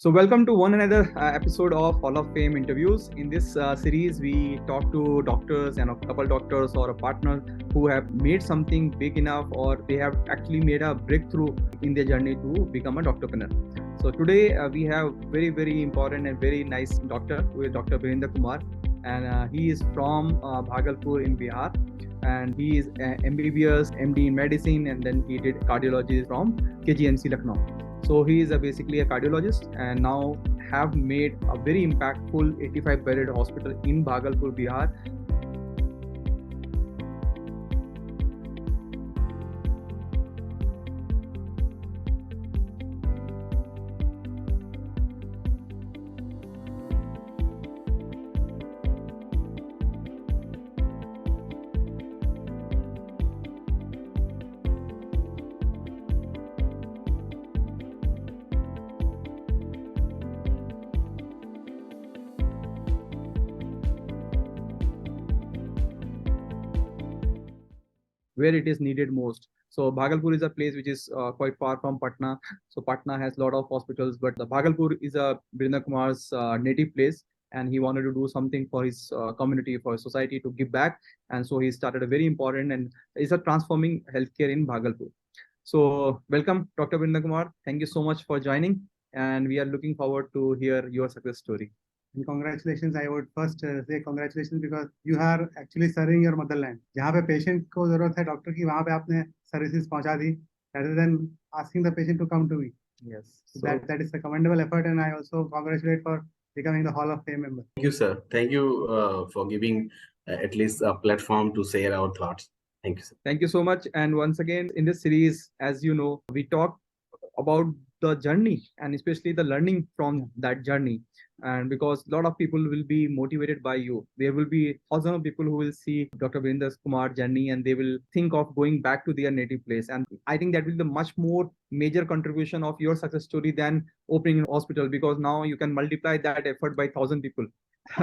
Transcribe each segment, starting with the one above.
So, welcome to one another episode of Hall of Fame interviews. In this series, we talk to doctors and a couple doctors or a partner who have made something big enough or they have actually made a breakthrough in their journey to become a doctorpreneur. So, today we have very important and very nice doctor who is Dr. Virendra Kumar, and he is from Bhagalpur in Bihar. And he is MBBS, MD in medicine, and then he did cardiology from KGMC Lucknow. So he is basically a cardiologist and now have made a very impactful 85-bedded hospital in Bhagalpur, Bihar. Where it is needed most. So Bhagalpur is a place which is quite far from Patna. So Patna has a lot of hospitals, but the Bhagalpur is a Virendra Kumar's native place, and he wanted to do something for his community, for his society to give back. And so he started a very important and is a transforming healthcare in Bhagalpur. So welcome, Dr. Virendra Kumar. Thank you so much for joining, and we are looking forward to hear your success story. And congratulations, I would first say congratulations because you are actually serving your motherland. जहाँ पे patient को जरूरत है doctor की वहाँ पे आपने services पहुँचा दी rather than asking the patient to come to me. Yes. So that is a commendable effort, and I also congratulate for becoming the Hall of Fame member. Thank you, sir. Thank you for giving at least a platform to share our thoughts. Thank you, sir. Thank you so much. And once again, in this series, as you know, we talk about the journey and especially the learning from that journey. And because a lot of people will be motivated by you, there will be thousands of people who will see Dr. Virendra Kumar journey and they will think of going back to their native place. And I think that will be the much more major contribution of your success story than opening a hospital, because now you can multiply that effort by 1,000 people.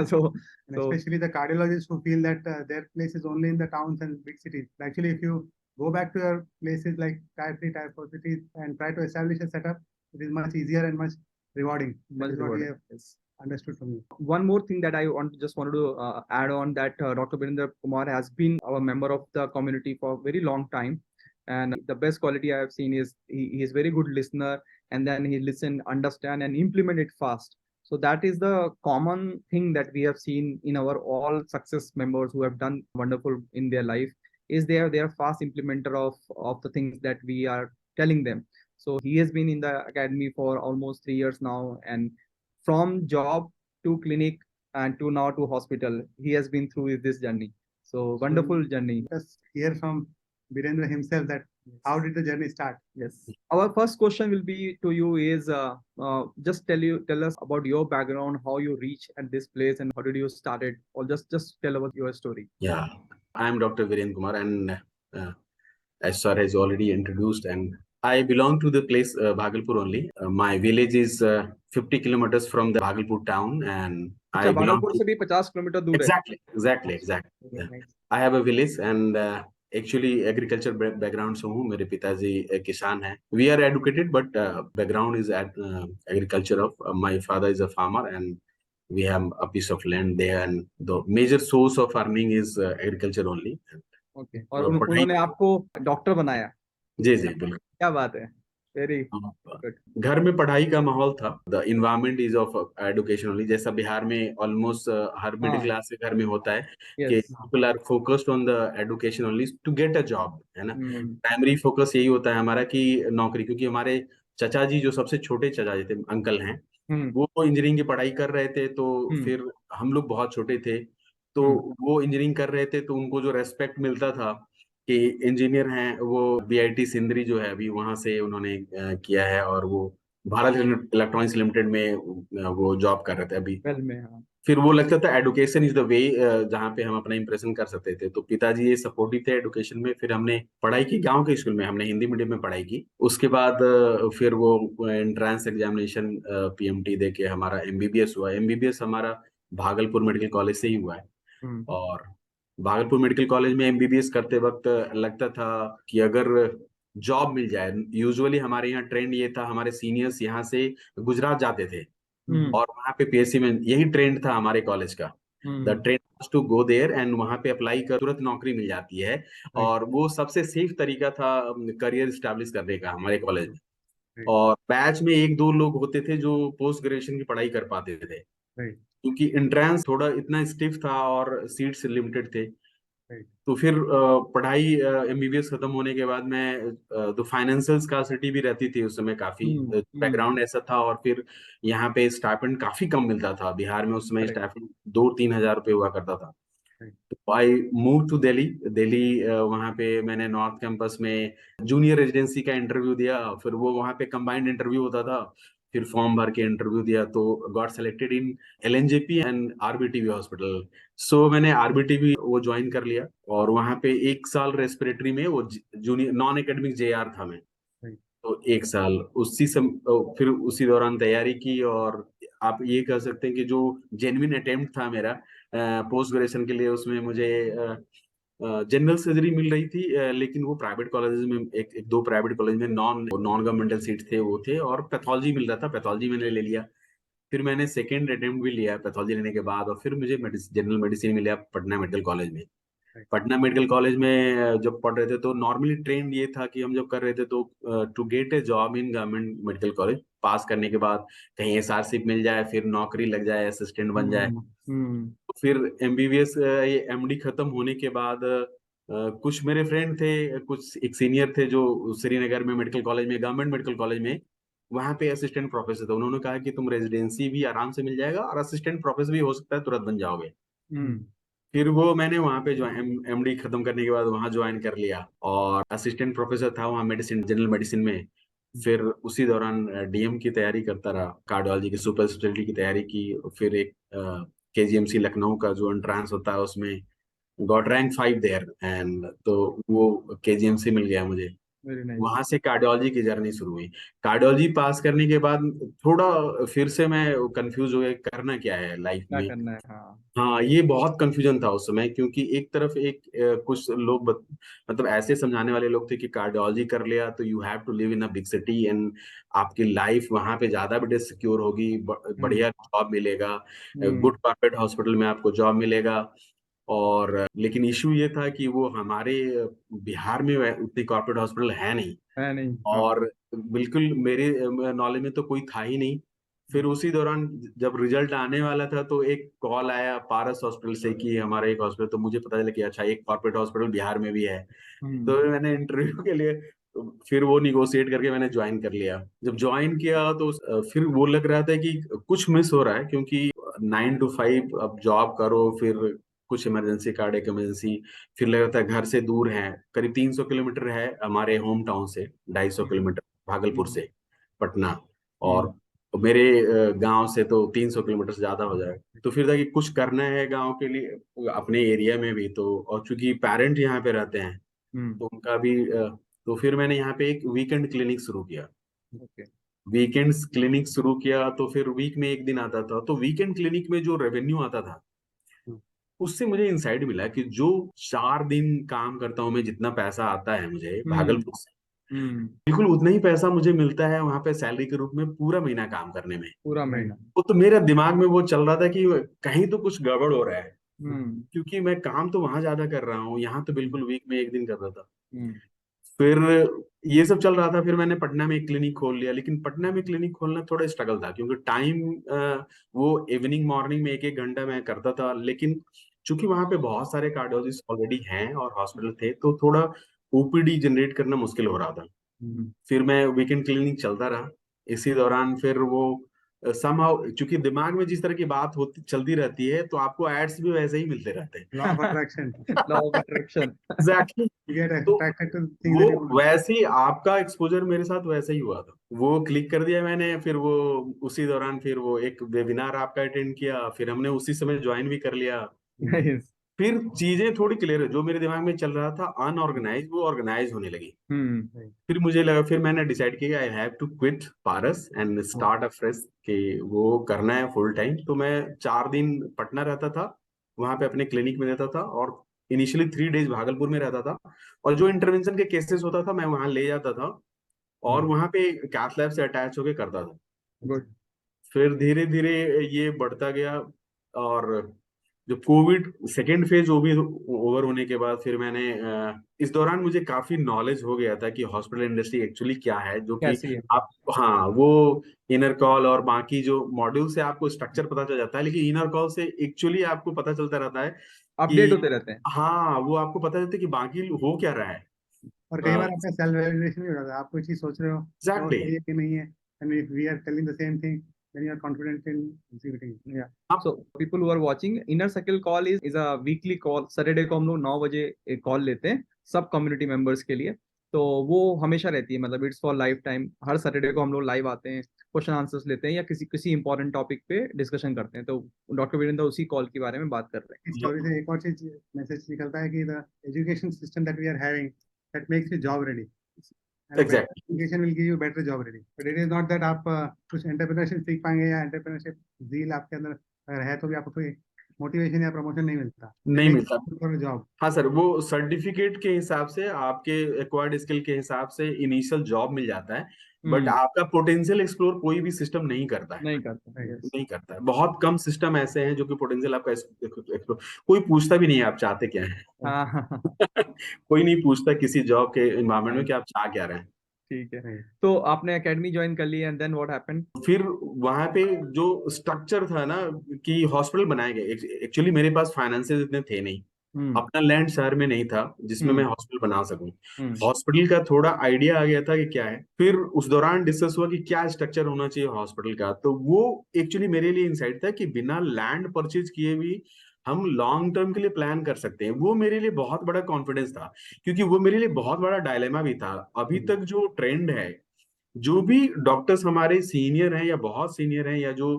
so especially the cardiologists who feel that their place is only in the towns and big cities. Actually, if you go back to your places like tier 3, tier 4 cities and try to establish a setup, it is much easier and much rewarding. Much rewarding. Yes. Understood from you. One more thing that I wanted to add on that Dr. Virendra Kumar has been a member of the community for a very long time. And the best quality I have seen is he is very good listener, and then he listen, understand, and implement it fast. So that is the common thing that we have seen in our all success members who have done wonderful in their life, is they are fast implementer of the things that we are telling them. So he has been in the academy for almost 3 years now, and from job to clinic and to now to hospital, he has been through this journey. So wonderful journey. Just hear from Virendra himself that how did the journey start? Yes. Our first question will be to you is just tell us about your background, how you reach at this place, and how did you start it, or just tell about your story. Yeah, I'm Dr. Virendra Kumar, and as sir has already introduced, and I belong to the place Bhagalpur only. My village is 50 kilometers from the Bhagalpur town, and I belong Bhagalpur se bhi 50 kilometer dur hai. Exactly. Yeah. I have a village, and actually agriculture background से हूँ. मेरे पिताजी किसान हैं. We are educated, but background is at agriculture of my father is a farmer, and we have a piece of land there, and the major source of earning is agriculture only. Okay. और उन्होंने आपको doctor बनाया. जी बिल्कुल. क्या बात है. Very good. घर में पढ़ाई का माहौल था. The environment is of education only. जैसा बिहार में almost हर middle class के घर में होता है कि people are focused on the education only to get a job, है ना. Primary focus यही होता है हमारा कि नौकरी, क्योंकि हमारे चाचा जी जो सबसे छोटे चाचा जी थे, अंकल हैं, वो इंजीनियरिंग की पढ़ाई कर रहे थे. तो फिर हम लोग बहुत छोटे थे, तो वो इंजीनियरिंग कर रहे थे, तो उनको जो रेस्पेक्ट मिलता था कि इंजीनियर हैं, वो BIT सिंदरी जो है अभी वहां से उन्होंने किया है, और वो भारत इलेक्ट्रॉनिक्स लिमिटेड में वो जॉब कर रहे थे अभी. फिर वो लगता था एडुकेशन इज द वे जहाँ पे हम अपना इंप्रेशन कर सकते थे. तो पिताजी ये सपोर्टिव थे एडुकेशन में. फिर हमने पढ़ाई की गांव के स्कूल में, हमने हिंदी मीडियम में पढ़ाई की. उसके बाद फिर वो एंट्रेंस एग्जामिनेशन PMT दे के हमारा MBBS हुआ. MBBS हमारा भागलपुर मेडिकल कॉलेज से ही हुआ है. और भागलपुर मेडिकल कॉलेज में MBBS करते वक्त लगता था कि अगर जॉब मिल जाए। यूजुअली हमारे यहाँ ट्रेंड ये था, हमारे सीनियर्स यहाँ से गुजरात जाते थे और वहाँ पे पीएससी में यही ट्रेंड था हमारे कॉलेज का। The trend was to go there and वहाँ पे अप्लाई कर तुरंत नौकरी मिल जाती है। और वो सबसे सेफ तरीका था करियर स्टैब्लिश करने का हमारे कॉलेज में। और बैच में एक दो लोग होते थे जो पोस्ट ग्रेजुएशन की पढ़ाई कर पाते थे, क्योंकि एंट्रेंस थोड़ा इतना स्टिफ था और सीट्स लिमिटेड थे। तो फिर पढ़ाई एमबीबीएस खत्म होने के बाद मैं तो फाइनेंशियल स्कार्सिटी भी रहती थी उस समय काफी, बैकग्राउंड ऐसा था। और फिर यहाँ पे स्टाइपेंड काफी कम मिलता था, बिहार में उस समय स्टाइपेंड 2-3 हज़ार रुपये हुआ करता था। तो I move to Delhi. Delhi वहाँ पे मैंने नॉर्थ कैंपस में जूनियर रेजिडेंसी का इंटरव्यू दिया। फिर वो वहाँ पे कंबाइंड इंटरव्यू होता था, फिर फॉर्म भर के इंटरव्यू दिया तो got selected in LNJP and RBTV hospital. So मैंने आरबीटीवी वो ज्वाइन कर लिया और वहाँ पे 1 साल रेस्पिरेटरी में वो जूनियर नॉन एकेडमिक जेआर था मैं। तो 1 साल उसी फिर उसी दौरान तैयारी की। और आप ये कह सकते हैं कि जो जेन्युइन अटेम्प्ट था मेरा पोस्ट ग्रेजुएशन के लिए, उसमें मुझे जनरल सर्जरी मिल रही थी, लेकिन वो प्राइवेट कॉलेजेस में एक दो प्राइवेट कॉलेज में नॉन नॉन गवर्नमेंटल सीट थे वो थे। और पैथोलॉजी मिल रहा था, पैथोलॉजी मैंने ले लिया। फिर मैंने सेकेंड अटेम्प्ट भी लिया पैथोलॉजी लेने के बाद, और फिर मुझे जनरल मेडिसिन मिला पटना मेडिकल कॉलेज में। पटना मेडिकल कॉलेज में जब पढ़ रहे थे तो नॉर्मली ट्रेंड ये था कि हम जब कर रहे थे तो to get a job in government medical college, pass करने के बाद कहीं एसआरसी मिल जाए, फिर नौकरी लग जाए, असिस्टेंट बन जाए। तो फिर एमबीबीएस ये एमडी खत्म होने के बाद कुछ मेरे फ्रेंड थे, कुछ एक सीनियर थे जो श्रीनगर में मेडिकल कॉलेज में, गवर्नमेंट मेडिकल कॉलेज में वहां पे असिस्टेंट प्रोफेसर थे। उन्होंने कहा कि तुम रेजिडेंसी भी आराम से मिल जाएगा और असिस्टेंट प्रोफेसर भी हो सकता है, तुरंत बन जाओगे। फिर वो मैंने वहां पे जो एमडी खत्म करने के बाद वहां ज्वाइन कर लिया और असिस्टेंट प्रोफेसर था वहाँ मेडिसिन, जनरल मेडिसिन में। फिर उसी दौरान डीएम की तैयारी करता रहा, कार्डियोलॉजी की सुपर स्पेशलिटी की तैयारी की। फिर एक केजीएमसी लखनऊ का जो एंट्रेंस होता है उसमें गॉट रैंक 5 देयर एंड तो वो केजीएमसी मिल गया मुझे। वहां से कार्डियोलॉजी की जर्नी शुरू हुई। कार्डियोलॉजी पास करने के बाद थोड़ा फिर से मैं कंफ्यूज हो गया करना क्या है लाइफ क्या में। करना है, हाँ। हाँ, ये बहुत कंफ्यूजन था उस समय, क्योंकि एक तरफ कुछ लोग मतलब ऐसे समझाने वाले लोग थे कि कार्डियोलॉजी कर लिया तो you have to live in a big city and आपकी लाइफ वहां पे ज्यादा बेटर सिक्योर होगी, बढ़िया जॉब मिलेगा, गुड कॉर्पोरेट हॉस्पिटल में आपको जॉब मिलेगा। और लेकिन इशू ये था कि वो हमारे बिहार में उतनी कॉर्पोरेट हॉस्पिटल है नहीं। है नहीं, हाँ। और बिल्कुल मेरे नॉलेज में तो कोई था ही नहीं। फिर उसी दौरान जब रिजल्ट आने वाला था तो एक कॉल आया पारस हॉस्पिटल से कि हमारा एक हॉस्पिटल, तो मुझे पता चला कि अच्छा एक कॉर्पोरेट हॉस्पिटल बिहार में भी है। तो मैंने इंटरव्यू के लिए फिर वो निगोशिएट करके मैंने ज्वाइन कर लिया। जब ज्वाइन किया तो फिर वो लग रहा था कि कुछ मिस हो रहा है, क्योंकि 9 to 5 अब जॉब करो, फिर कुछ इमरजेंसी कार्डियक इमरजेंसी, फिर लग रहा था घर से दूर है, करीब 300 किलोमीटर है हमारे होम टाउन से, 250 किलोमीटर भागलपुर से पटना। और मेरे गांव से तो 300 किलोमीटर से ज्यादा हो जाए। तो फिर था कि कुछ करना है गांव के लिए अपने एरिया में भी, तो और चूंकि पेरेंट यहाँ पे रहते हैं तो उनका भी तो फिर मैंने यहाँ पे एक वीकेंड क्लिनिक शुरू किया। वीकेंड्स क्लिनिक शुरू किया तो फिर वीक में एक दिन आता था, तो वीकेंड क्लिनिक में जो रेवेन्यू आता था उससे मुझे इंसाइट मिला कि जो 4 दिन काम करता हूँ मैं, जितना पैसा आता है मुझे भागलपुर से, बिल्कुल उतना ही पैसा मुझे मिलता है वहां पे सैलरी के रूप में पूरा महीना काम करने में। पूरा महीना। वो तो मेरा दिमाग में वो चल रहा था कि कहीं तो कुछ गड़बड़ हो रहा है, क्योंकि मैं काम तो वहां ज्यादा कर रहा हूँ, यहाँ तो बिल्कुल वीक में एक दिन कर रहा था। फिर ये सब चल रहा था, फिर मैंने पटना में एक क्लिनिक खोल लिया। लेकिन पटना में क्लिनिक खोलना थोड़ा स्ट्रगल था, क्योंकि टाइम वो इवनिंग मॉर्निंग में 1-1 घंटा मैं करता था, लेकिन चूंकि वहां पे बहुत सारे कार्डियोलॉजिस्ट ऑलरेडी हैं और हॉस्पिटल थे तो थोड़ा ओपीडी जनरेट करना मुश्किल हो रहा था। फिर मैं वीकेंड क्लिनिक चलता रहा। इसी दौरान फिर वो समहाउ, चूंकि दिमाग में जिस तरह की बात होती चलती रहती है तो आपको एड्स भी वैसे ही मिलते रहते हैं। Law of attraction. Law of attraction. Exactly. You get तो attracted to things that you वो want. वैसे ही आपका एक्सपोजर मेरे साथ वैसे ही हुआ था। वो क्लिक कर दिया मैंने, फिर वो उसी दौरान फिर वो एक वेबिनार आपका अटेंड किया, फिर हमने उसी समय ज्वाइन भी कर लिया। नाइस। फिर चीजें थोड़ी क्लियर है, जो मेरे दिमाग में चल रहा था अनऑर्गेनाइज वो ऑर्गेनाइज होने लगी। फिर मुझे लगा, फिर मैंने डिसाइड किया I have to quit Paras and start a fresh, कि वो करना है फुल टाइम। तो मैं 4 दिन पटना रहता था, वहां पे अपने क्लिनिक में रहता था और इनिशियली 3 days भागलपुर में रहता था, और जो इंटरवेंशन के केसेस होता था मैं वहां ले जाता था, और वहां पे कैथ लैब से अटैच होके करता था। गुड। फिर धीरे धीरे ये बढ़ता गया, और जो कोविड सेकेंड फेज वो भी ओवर होने के बाद फिर मैंने इस दौरान मुझे काफी नॉलेज हो गया था कि हॉस्पिटल इंडस्ट्री एक्चुअली क्या है, जो कि कैसी है? आप, हाँ, वो इनर कॉल और बाकी जो मॉड्यूल से आपको स्ट्रक्चर पता चल जाता है, लेकिन इनर कॉल से एक्चुअली आपको पता चलता रहता है अपडेट कि, होते रहते हैं। हाँ, वो आपको पता चलता है कि बाकी हो क्या रहा है। और कई बार आपका सेल्फ वैलिडेशन भी हो जाता है, आप कोई चीज सोच रहे हो तो वो एग्जैक्टली। सही है कि नहीं है, and if we are telling the same thing then you are confident in executing. या So people who are watching, inner circle call is a weekly call। Saturday को हम लोग 9 बजे एक कॉल लेते हैं सब कम्युनिटी मेंबर्स के लिए। तो वो हमेशा रहती है, मतलब it's for life time. Her Saturday को हम लोग लाइव आते हैं, क्वेश्चन आंसर्स लेते हैं या किसी किसी इंपॉर्टेंट टॉपिक पे डिस्कशन करते हैं। तो डॉक्टर वीरेंद्र उसी कॉल के बारे में बात कर रहे इस स्टोरी से एक और चीज मैसेज निकलता है कि the education system that we are having that makes you job ready, and better exactly. Education will give you better job ready, but it is not that आप कुछ एंटरप्रेन्योरशिप सीख पाएंगे या एंटरप्रेन्योरशिप जील आपके अंदर अगर है तो भी आपको कोई मोटिवेशन या प्रमोशन नहीं मिलता, नहीं मिलता। For job. हाँ सर, वो सर्टिफिकेट के हिसाब से, आपके एक्वायर्ड स्किल के हिसाब से इनिशियल जॉब मिल जाता है, बट हैं। आपका पोटेंशियल एक्सप्लोर कोई भी सिस्टम नहीं करता है। नहीं करता। यस। नहीं करता है, बहुत कम सिस्टम ऐसे हैं जो कि पोटेंशियल आपका एक्सप्लोर, कोई पूछता भी नहीं है आप चाहते क्या हैं। हाँ हाँ हाँ। कोई नहीं पूछता किसी जॉब के इन्वायरमेंट में कि आप चाह क्या रहे हैं। ठीक है। तो आपने एकेडमी ज्वाइन कर ली एंड देन व्हाट हैपेंड? फिर वहां पे जो स्ट्रक्चर था ना कि हॉस्पिटल बनाए गए, एक्चुअली मेरे पास फाइनेंसेस इतने थे नहीं, हम्म। अपना लैंड शहर में नहीं था जिसमें मैं हम्म। हॉस्पिटल बना सकूं। हम्म। हॉस्पिटल का थोड़ा आइडिया आ गया था कि क्या है, फिर उस दौरान डिस्कस हुआ कि क्या स्ट्रक्चर होना चाहिए हॉस्पिटल का। तो वो एक्चुअली मेरे लिए इंसाइट था कि बिना लैंड परचेज किए भी हम लॉन्ग टर्म के लिए प्लान कर सकते हैं। वो मेरे लिए बहुत बड़ा कॉन्फिडेंस था, क्योंकि वो मेरे लिए बहुत बड़ा डायलेमा भी था। अभी तक जो ट्रेंड है, जो भी डॉक्टर्स हमारे सीनियर हैं या बहुत सीनियर हैं या जो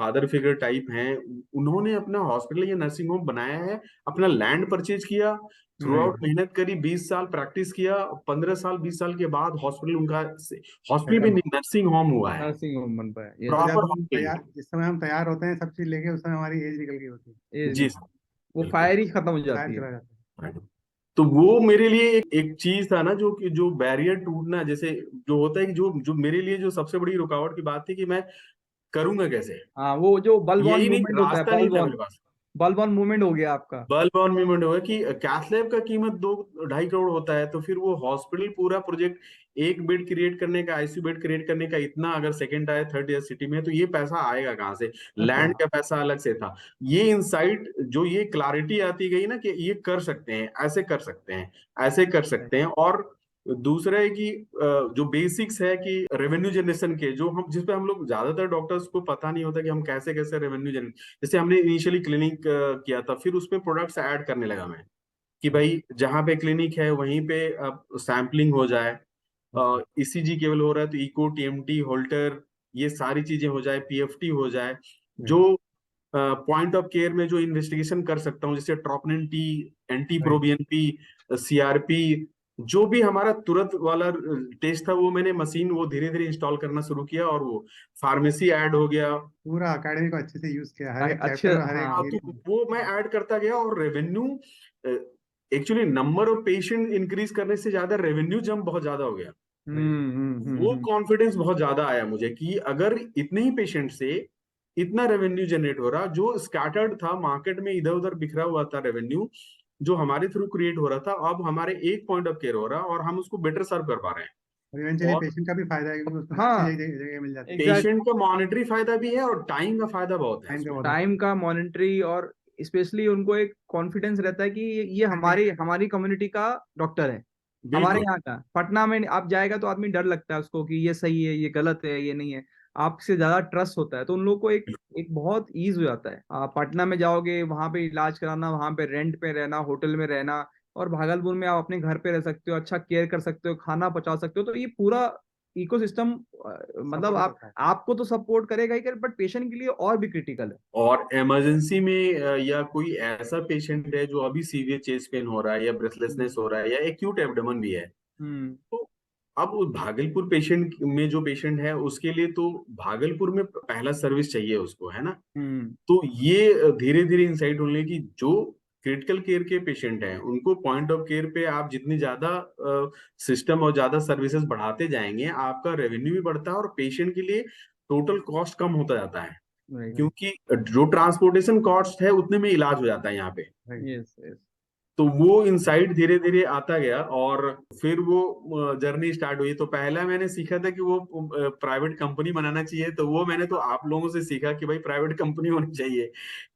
फादर फिगर टाइप हैं, उन्होंने अपना हॉस्पिटल या नर्सिंग होम बनाया है, अपना लैंड परचेज किया, थ्रू आउट हम्म। मेहनत करी, 20 साल प्रैक्टिस किया, 15 साल 20 साल के बाद हॉस्पिटल उनका, हॉस्पिटल भी सेटअप। नहीं, नर्सिंग होम हुआ है, नर्सिंग होम बन पाया। यस। तो जब प्रॉपर हम हॉस्पिटल। तैयार, जिस समय हम तैयार होते हैं सब चीज लेके, उस समय हमारी एज निकल गई होती है, एज जी नहीं, सर, वो बिल्कुल। फायर ही खत्म हो शायद जाती है। चला जाता है। तो वो मेरे लिए एक चीज था ना, जो कि जो बैरियर टूटना, जैसे जो होता है कि जो जो मेरे लिए जो सबसे बड़ी रुकावट की बात थी कि मैं करूंगा कैसे, हाँ, वो जो बल्ब ऑन यही नहीं, मूवमेंट होता है, रास्ता नहीं था मेरे पास। बल्ब ऑन मूवमेंट हो गया आपका। बल्ब ऑन मूवमेंट हुआ कि कैथ लैब का कीमत 2-2.5 करोड़ होता है, तो फिर वो हॉस्पिटल पूरा प्रोजेक्ट, एक बेड क्रिएट करने का, आईसीयू बेड क्रिएट करने का इतना, अगर second tier third year city में है, तो ये पैसा आएगा कहाँ से, लैंड का पैसा अलग से था। ये इंसाइट, जो ये क्लैरिटी आती गई ना कि ये कर सकते हैं, ऐसे कर सकते हैं, ऐसे कर सकते हैं। और दूसरा है कि जो बेसिक्स है कि रेवेन्यू जनरेशन के, जो हम, जिसपे हम लोग ज्यादातर डॉक्टर्स को पता नहीं होता कि हम कैसे कैसे रेवेन्यू जनरेट, जैसे हमने इनिशियली क्लिनिक किया था, फिर उसमें प्रोडक्ट्स ऐड करने लगा मैं, कि भाई जहाँ पे क्लिनिक है वहीं पे अब सैम्पलिंग हो जाए, ईसीजी केवल हो रहा है तो इको, टीएमटी, होल्टर, ये सारी चीजें हो जाए, पीएफटी हो जाए, जो पॉइंट ऑफ केयर में जो इन्वेस्टिगेशन कर सकता हूँ, जैसे troponin T, anti right. ProBNP, CRP, जो भी हमारा तुरंत वाला टेस्ट था, वो मैंने मशीन वो धीरे धीरे इंस्टॉल करना शुरू किया, और वो फार्मेसी ऐड हो गया। पूरा अकेडमी को अच्छे से यूज किया, हर एक अच्छे। चैप्टर, हर एक हाँ। तो area वो मैं ऐड करता गया, और revenue, actually number of patient increase करने से ज्यादा रेवेन्यू जंप बहुत ज्यादा हो गया। वो हम्म। कॉन्फिडेंस बहुत ज्यादा आया मुझे कि अगर इतने ही पेशेंट से इतना रेवेन्यू जनरेट हो रहा, जो स्कैटर्ड था मार्केट में, इधर उधर बिखरा हुआ था रेवेन्यू, जो हमारे थ्रू क्रिएट हो रहा था, अब हमारे एक पॉइंट ऑफ केयर हो रहा, और हम उसको बेटर सर्व कर पा रहे हैं। और इवेंचुअली और पेशेंट का भी फायदा है क्योंकि उसको हाँ, अच्छी जगह जगह मिल जाती है, एग्जैक्ट। पेशेंट का मॉनेटरी फायदा भी है, और टाइम का फायदा बहुत है टाइम का उसमें। बहुत टाइम का मॉनिटरी, और स्पेशली उनको एक कॉन्फिडेंस रहता है कि ये हमारी हमारी कम्युनिटी का डॉक्टर है, हमारे बिल्कुल। यहाँ का। पटना में आप जाएगा तो आदमी डर लगता है उसको कि ये सही है, ये गलत है, ये नहीं है। आपसे ज्यादा ट्रस्ट होता है तो उन लोगों को एक एक बहुत ईज हो जाता है। आप पटना में जाओगे, वहां पे इलाज कराना, वहां पे रेंट पे रहना, होटल में रहना, और भागलपुर में आप अपने घर पे रह सकते हो, अच्छा केयर कर सकते हो, खाना पचा सकते हो। तो ये पूरा इकोसिस्टम, मतलब सपोर्ट आप करता है। आपको तो सपोर्ट करेगा ही कर, बट पेशेंट के लिए और भी क्रिटिकल है। और इमरजेंसी में या कोई ऐसा पेशेंट है जो अभी सीवियर चेस्ट पेन हो रहा है, या ब्रेथलेसनेस हो रहा है, या एक्यूट एब्डोमेन भी है, हम्म। तो अब उस भागलपुर पेशेंट में जो पेशेंट है उसके लिए तो भागलपुर में पहला सर्विस चाहिए उसको, है ना। हम्म। तो ये धीरे धीरे इंसाइट होने की, जो क्रिटिकल केयर के पेशेंट हैं, उनको पॉइंट ऑफ केयर पे आप जितनी ज्यादा सिस्टम और ज्यादा सर्विसेज बढ़ाते जाएंगे, आपका रेवेन्यू भी बढ़ता है और पेशेंट के लिए टोटल कॉस्ट कम होता जाता है, Right. क्योंकि जो ट्रांसपोर्टेशन कॉस्ट है उतने में इलाज हो जाता है यहाँ पे। Yes, yes. तो वो इनसाइट धीरे धीरे आता गया और फिर वो जर्नी स्टार्ट हुई। तो पहला मैंने सीखा था कि वो प्राइवेट कंपनी बनाना चाहिए, तो वो मैंने तो आप लोगों से सीखा कि भाई प्राइवेट कंपनी होनी चाहिए,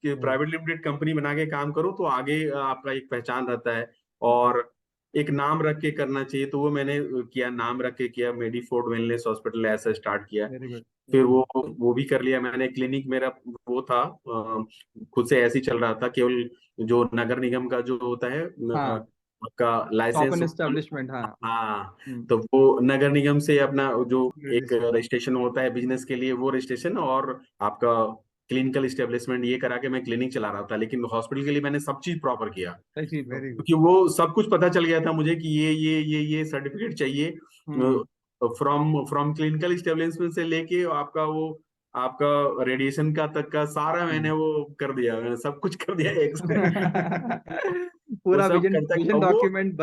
कि प्राइवेट लिमिटेड कंपनी बना के काम करो तो आगे आपका एक पहचान रहता है और एक नाम रख के करना चाहिए। तो वो मैंने किया, नाम रख के किया, मेडीफोर्ड वेलनेस हॉस्पिटल ऐसा स्टार्ट किया। Very good. फिर वो भी कर लिया मैंने। क्लिनिक मेरा वो था, खुद से ऐसे ही चल रहा था, केवल जो नगर निगम का जो होता है हाँ, आपका शॉप लाइसेंस, एंड एस्टेब्लिशमेंट, हाँ। हाँ, हम्म, तो वो नगर निगम से अपना जो एक Registration. रजिस्ट्रेशन होता है बिजनेस के लिए, वो रजिस्ट्रेशन और आपका क्लिनिकल एस्टेब्लिशमेंट, ये करा के मैं क्लिनिक चला रहा था। लेकिन हॉस्पिटल के लिए मैंने सब चीज प्रॉपर किया, सही चीज है। Very good. क्योंकि वो सब कुछ पता चल गया था मुझे कि ये सर्टिफिकेट चाहिए। हम्म, फ्रॉम फ्रॉम क्लिनिकल एस्टेब्लिशमेंट से लेके आपका रेडिएशन का तक का सारा मैंने वो कर दिया, मैंने सब कुछ कर दिया एक वो पूरा सब विजन करता। विजन अब वो डॉक्यूमेंट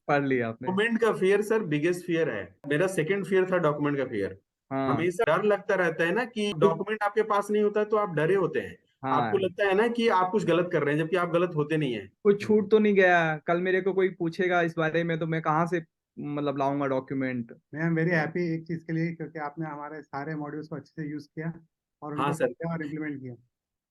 पढ़ लिया आपने। डॉक्यूमेंट का फियर सर बिगेस्ट फियर है मेरा। सेकंड फियर था डॉक्यूमेंट का फियर। हाँ, हमेशा डर लगता रहता है ना कि डॉक्यूमेंट आपके पास नहीं होता है तो आप डरे होते हैं। आपको हाँ, लगता है ना कि आप कुछ गलत कर रहे हैं, जबकि आप गलत होते नहीं है। कुछ छूट तो नहीं गया। कल मेरे को कोई पूछेगा इस बारे में तो मैं कहाँ से मतलब लाऊंगा डॉक्यूमेंट। मैं एम वेरी हैप्पी एक चीज के लिए, क्योंकि आपने हमारे सारे मॉड्यूल्स को अच्छे से यूज किया और हाँ उनको सर। समझा और इम्प्लीमेंट किया।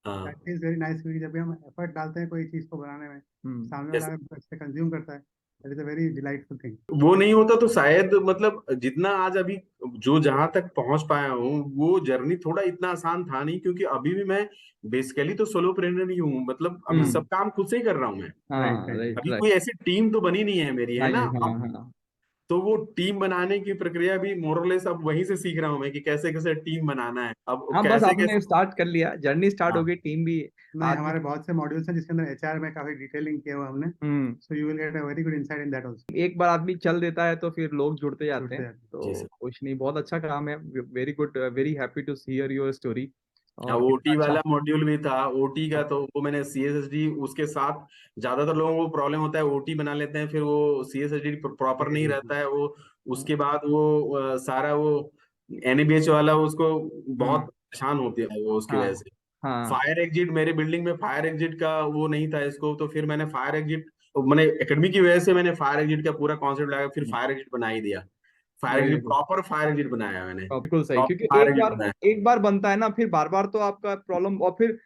हाँ। दैट इज वेरी नाइस, क्योंकि जब भी हम एफर्ट डालते हैं कोई चीज को बनाने में, हम्म, सामने यस। वाला अगर अच्छे कंज्यूम करता है, that is a very delightful thing. वो नहीं होता तो शायद, मतलब जितना आज अभी जो जहां तक पहुंच पाया हूँ, वो जर्नी थोड़ा इतना आसान था नहीं, क्योंकि अभी भी मैं बेसिकली तो सोलोप्रेन्योर ही हूँ। मतलब अभी हम्म, सब काम खुद से ही कर रहा हूँ मैं। राइट हाँ, राइट। राइट, अभी राइट। कोई ऐसी टीम तो बनी नहीं है मेरी, है ना। नहीं, हाँ, अब हाँ, तो वो टीम बनाने की प्रक्रिया भी मोरलेस अब वहीं से सीख रहा हूँ मैं, कि कैसे कैसे टीम बनाना है, अब हाँ, बस कैसे आपने कैसे। स्टार्ट कर लिया, जर्नी स्टार्ट हो हाँ। गई, टीम भी। नहीं, आदमी। हमारे बहुत से मॉड्यूल्स हैं जिसके अंदर एचआर में काफी डिटेलिंग किया हुआ हमने, hmm, so you will get a very good insight in that also. एक बार आदमी चल देता है तो फिर लोग जुड़ते जाते जुड़ते हैं। जाते जी तो सर। कुछ नहीं, बहुत अच्छा काम है। Very good, very happy to hear your story. हाँ, और कितना ओटी अच्छा। वाला मॉड्यूल भी था। ओटी का हैं। तो वो मैंने सीएसएसडी उसके साथ, ज्यादातर लोगों को प्रॉब्लम होता है ओटी बना लेते हैं, फिर वो सीएसएसडी प्रॉपर जी नहीं जी जी। रहता है वो। हाँ, उसके बाद वो सारा वो एनएबीएच वाला उसको बहुत हम्म, परेशान होती है वो उसकी हाँ, वजह से। हाँ, फायर एग्जिट, मेरे बिल्डिंग में फायर एग्जिट का वो नहीं था इसको, तो फिर मैंने फायर एग्जिट, मैंने एकेडमी की वजह से मैंने फायर एग्जिट का पूरा कॉन्सेप्ट लगाया, फिर फायर एग्जिट बना ही दिया। Fire very exit, good. Proper fire exit बनाया मैंने, बिल्कुल सही, प्रॉपर क्योंकि फायर एग्जिट बनाया। एक बार बनता है ना, फिर बार बार तो आपका प्रॉब्लम। और फिर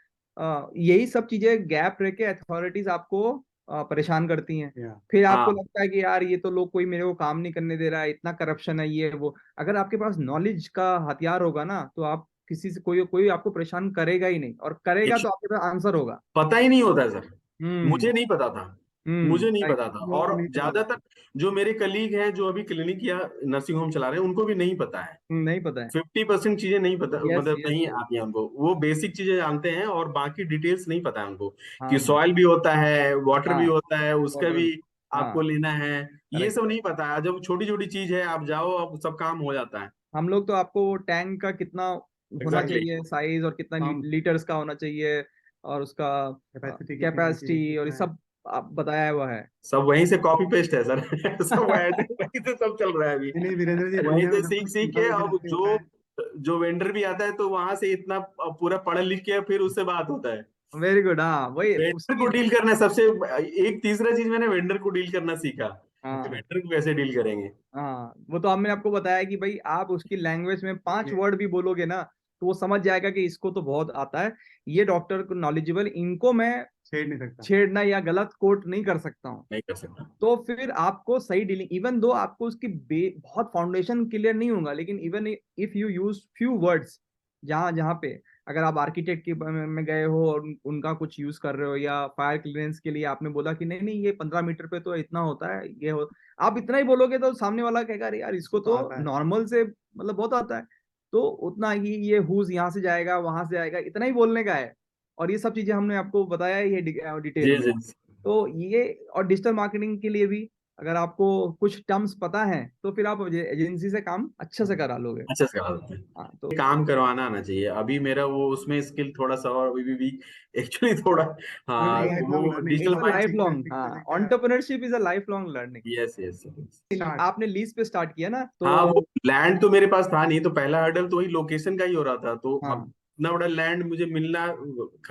यही सब चीजें गैप रह के अथॉरिटीज आपको परेशान करती हैं। या फिर आपको हाँ। लगता है कि यार ये तो लोग, कोई मेरे को काम नहीं करने दे रहा है, इतना करप्शन है ये वो। अगर आपके पास नॉलेज का हथियार होगा ना, तो आप किसी से, कोई कोई आपको परेशान करेगा ही नहीं, और करेगा तो आपके पास आंसर होगा। पता ही नहीं होता है सर। हम्म, मुझे नहीं पता था, मुझे नहीं राइट। पता था। लोगों और को नहीं पता ज्यादातर होता। जो मेरे कलीग हैं जो अभी क्लिनिक या नर्सिंग होम चला रहे हैं, उनको भी नहीं पता है। नहीं पता है। 50% चीजें नहीं पता, यस, मतलब यस, नहीं यस। आती है उनको। वो बेसिक चीजें जानते हैं और बाकी डिटेल्स नहीं पता है उनको, हाँ, कि हाँ, सॉइल भी होता है, वाटर भी हाँ, होता है, उसका वाटर। भी आपको हाँ, लेना है। ये करेक्ट। सब नहीं पता है। जब छोटी छोटी चीज है, आप जाओ, अब सब काम हो जाता है। हम लोग तो आपको वो टैंक का कितना होना एग्जैक्टली। चाहिए साइज, और कितना हम लीटर्स का होना चाहिए, और उसका कैपेसिटी कितनी होनी चाहिए, कैपेसिटी, और ये कितना है। सब आप बताया हुआ है। सब वहीं से कॉपी पेस्ट है सर सब वहीं से सब चल रहा है अभी। नहीं नहीं वीरेंद्र जी, वहीं वीडियो से में सब सीख कुछ सीख के इंफॉर्मेशन अब असली होता जो है। जो वेंडर भी आता है तो वहां से इतना पूरा पढ़ लिख के फिर उससे बात होता है। Very good. हाँ, वही वेंडर को उसकी। डील करना है सबसे। एक तीसरा चीज मैंने वेंडर को डील करना सीखा, कि हाँ, वेंडर को कैसे डील करेंगे। हाँ, वो तो हमने आपको बताया कि भाई आप उसकी लैंग्वेज में 5 ये वर्ड भी बोलोगे ना, तो वो समझ जाएगा कि इसको तो बहुत आता है, ये डॉक्टर को नॉलेजेबल, इनको मैं छेड़ नहीं सकता। छेड़ना या गलत कोट नहीं कर सकता हूँ। नहीं कर सकता। तो फिर आपको सही डीलिंग, इवन दो आपको उसकी बहुत फाउंडेशन क्लियर नहीं होगा, लेकिन even if you use few words, जहाँ जहाँ पे, अगर आप आर्किटेक्ट के में गए हो और उनका कुछ यूज कर रहे हो, या फायर क्लियरेंस के लिए आपने बोला कि नहीं नहीं, ये 15 मीटर पे तो इतना होता है, ये हो, आप इतना ही बोलोगे तो सामने वाला कहेगा अरे यार, इसको तो तो आता है। नॉर्मल से मतलब बहुत आता है। तो उतना ही, ये हुज यहाँ से जाएगा, वहां से आएगा, इतना ही बोलने का है। और ये सब चीजें हमने आपको बताया है ये डिटेल जी में। जी। तो ये, और डिजिटल मार्केटिंग के लिए भी अगर आपको कुछ टर्म्स पता है तो फिर आप एजेंसी से काम अच्छे से करा लोगे। अच्छा से करा देते हैं। हाँ तो काम करवाना आना चाहिए। अभी मेरा वो उसमें स्किल थोड़ा सा और अभी भी वीक एक्चुअली थोड़ा। हाँ लाइफ तो लॉन्ग वो learning digital it's a marketing. Life सीखते लॉन्ग, हाँ, सीखते सीखते entrepreneurship is a life long learning. Yes yes. Start. आपने लीज पे स्टार्ट किया ना तो हाँ वो लैंड तो मेरे पास था नहीं, तो पहला हर्डल तो वही लोकेशन का ही हो रहा था। तो अब हाँ इतना बड़ा लैंड मुझे मिलना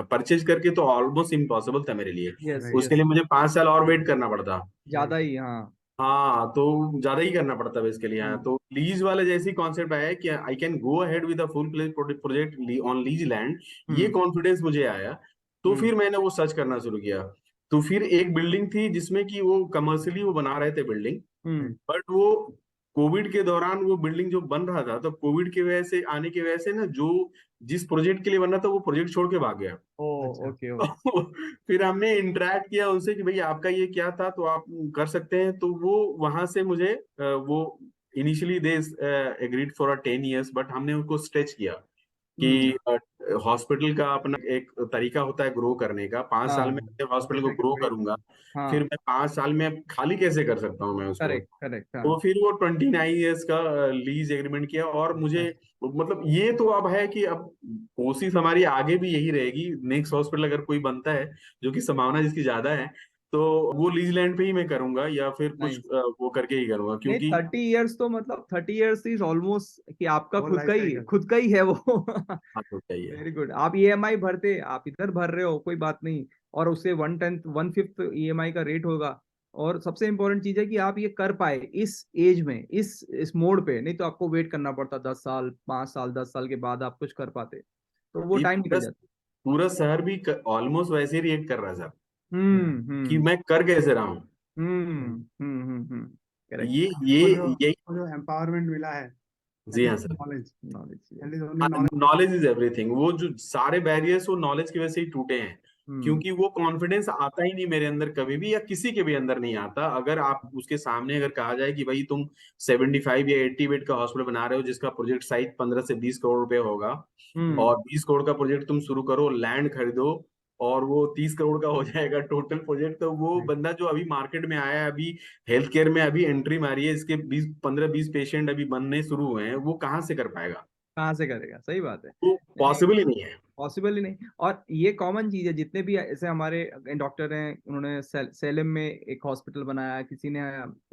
परचेज करके तो ऑलमोस्ट इम्पॉसिबल था मेरे लिए। Yes right. उसके यस, लिए मुझे 5 साल और वेट करना पड़ता। ज्यादा ही, हाँ। हाँ तो ज्यादा ही करना पड़ता है इसके लिए। हाँ हम्म, तो लीज वाला जैसे ही कॉन्सेप्ट आया है कि I can go ahead with full pledge project on lease land, ये हम्म, कॉन्फिडेंस मुझे आया। तो हम्म, फिर मैंने वो सर्च करना शुरू किया। तो फिर एक बिल्डिंग थी जिसमें कि वो कमर्शियली वो बना रहे थे बिल्डिंग, हम्म। बट वो कोविड के दौरान वो बिल्डिंग जो बन रहा था, तो कोविड की वजह से आने की वजह से ना, जो जिस प्रोजेक्ट के लिए बन रहा था वो प्रोजेक्ट छोड़ के भाग गया। ओ, अच्छा। Okay okay. तो फिर हमने इंटरेक्ट किया उनसे कि भाई आपका ये क्या था, तो आप कर सकते हैं। तो वो वहां से मुझे वो initially they agreed for 10 years, but हमने उनको स्ट्रेच किया हम्म, कि हॉस्पिटल का अपना एक तरीका होता है ग्रो करने का। 5 साल में हाँ, हॉस्पिटल को कैसे ग्रो करोगे? करूंगा, फिर हाँ, मैं 5 साल में खाली कैसे कर सकता हूँ मैं उसको। करेक्ट करेक्ट, हाँ। तो फिर वो 29 years का लीज एग्रीमेंट किया। और मुझे अच्छा। मतलब ये तो अब है कि अब कोशिश हमारी आगे भी यही रहेगी, नेक्स्ट हॉस्पिटल अगर कोई बनता है, जो कि संभावना जिसकी ज्यादा है, तो वो लीज लैंड पे ही मैं करूंगा या फिर कुछ नाइस। वो करके ही करूंगा, नहीं, क्योंकि 30 इयर्स तो मतलब 30 इयर्स इज ऑलमोस्ट कि आपका वो लाइफ साइकिल। खुद का ही है वो। हाँ तो चाहिए। Very good. आप ईएमआई भरते, आप इधर भर रहे हो, कोई बात नहीं। और उससे 1/10 1/5 ईएमआई का रेट होगा। और सबसे इंपॉर्टेंट चीज है कि आप ये कर पाए इस एज में, इस मोड पे। नहीं तो आपको वेट करना पड़ता 10 साल, 5 साल, 10 साल के बाद आप कुछ कर पाते, तो वो ये टाइम पूरा निकल जाता। पूरा शहर भी ऑलमोस्ट वैसे ही रिएक्ट कर रहा है सर, कि हम्म, मैं कर कैसे रहा हूँ। करेक्ट। ये यही। आपको जो एम्पावरमेंट मिला है, जी दैट हाँ is sir. Knowledge. Knowledge. That is only knowledge. Knowledge is everything. वो जो सारे बैरियर्स वो नॉलेज की वजह से ही टूटे हैं, हम्म, क्योंकि वो कॉन्फिडेंस आता ही नहीं मेरे अंदर कभी भी, या किसी के भी अंदर नहीं आता। अगर आप उसके सामने अगर कहा जाए कि भाई तुम 75 या 80 बेड का हॉस्पिटल बना रहे हो जिसका प्रोजेक्ट साइज 15 से 20 करोड़ रुपए होगा, हम्म। और 20 करोड़ का प्रोजेक्ट तुम शुरू करो, लैंड खरीदो, और वो 30 करोड़ का हो जाएगा टोटल प्रोजेक्ट, तो वो बंदा जो अभी मार्केट में आया है, अभी हेल्थ केयर में अभी एंट्री मारी है, इसके 20 15 20 पेशेंट अभी बनने शुरू हुए हैं, वो कहाँ से कर पाएगा? कहाँ से करेगा, सही बात है। वो नहीं, पॉसिबल ही नहीं है। पॉसिबल ही नहीं। और ये कॉमन चीज है, जितने भी ऐसे हमारे डॉक्टर हैं, उन्होंने सेलम में एक हॉस्पिटल बनाया, किसी ने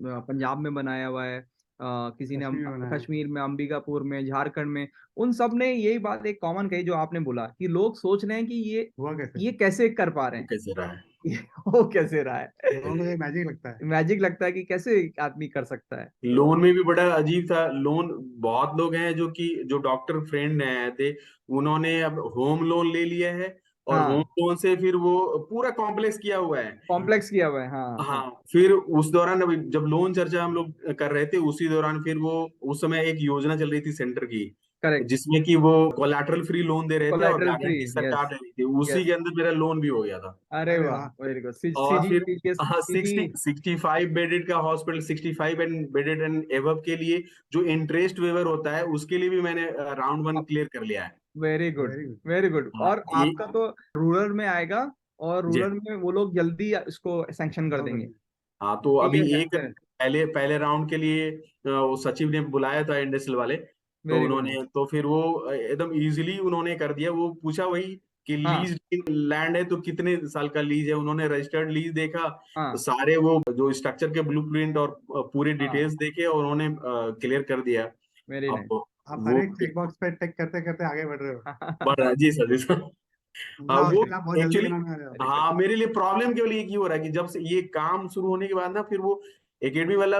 पंजाब में बनाया हुआ है, किसी ने कश्मीर में बना है। कश्मीर में, अंबिकापुर में, झारखंड में। उन सब ने यही बात एक कॉमन कही जो आपने बोला, कि लोग सोच रहे हैं कि हुआ कैसे? ये कैसे कर पा रहे वो हैं। कैसे रहा है? ये हो कैसे रहा है। लोगों को ये मैजिक लगता है। मैजिक लगता है कि कैसे आदमी कर सकता है, तो लोन में भी बड़ा अजीब था लोन। बहुत लोग हैं जो कि जो डॉक्टर फ्रेंड हैं थे, उन्होंने अब होम लोन ले लिया है, और होम हाँ, लोन से फिर वो पूरा कॉम्प्लेक्स किया हुआ है। कॉम्प्लेक्स किया हुआ है, हाँ हाँ। हाँ फिर उस दौरान अभी जब लोन चर्चा हम लोग कर रहे थे, उसी दौरान फिर वो उस समय एक योजना चल रही थी सेंटर की, करेक्ट। जिसमें कि वो कोलैटरल फ्री लोन दे रहे थे और कोलैटरल फ्री, गारंटी सरकार यस। दे रही थी। उसी यस, के अंदर मेरा लोन भी हो गया था। अरे अरे वाह, वाह। Very good. और सीजी, फिर हाँ, सीजी। 65 बेडेड का hospital, 65 and bedded and above के लिए जो इंटरेस्ट वेवर होता है, उसके लिए भी मैंने राउंड 1 क्लियर कर लिया है। Very good, very good. Very good. हाँ और ये आपका तो रूरल में आएगा, और जी। रूरल में वो लोग जल्दी इसको सैंक्शन कर हो देंगे। गई। हाँ तो ठीक अभी है, एक करते हैं। पहले पहले राउंड के लिए वो सचिव ने बुलाया था इंडस्ट्रियल वाले, तो वेरी गुड। उन्होंने तो फिर वो एकदम इजीली उन्होंने कर दिया। वो पूछा वही कि हाँ लीज लैंड है तो कितने साल का लीज है, उन्होंने रजिस्टर्ड लीज देखा, तो हाँ सारे वो जो स्ट्रक्चर के ब्लूप्रिंट और पूरे हाँ, डिटेल्स देखे, और उन्होंने क्लियर कर दिया। वेरी अब नाइस। आप हर वो एक चेक बॉक्स पे टिक करते करते आगे बढ़ रहे हो। बढ़ रहा है। जी सर, जी सर। दूसरा वो हॉस्पिटल आप बहुत जल्दी एक्चुअली, बनाने वाले हो। हाँ मेरे लिए प्रॉब्लम केवल ये की हो रहा है कि जब से ये काम शुरू होने के बाद ना, फिर वो एकेडमी वाला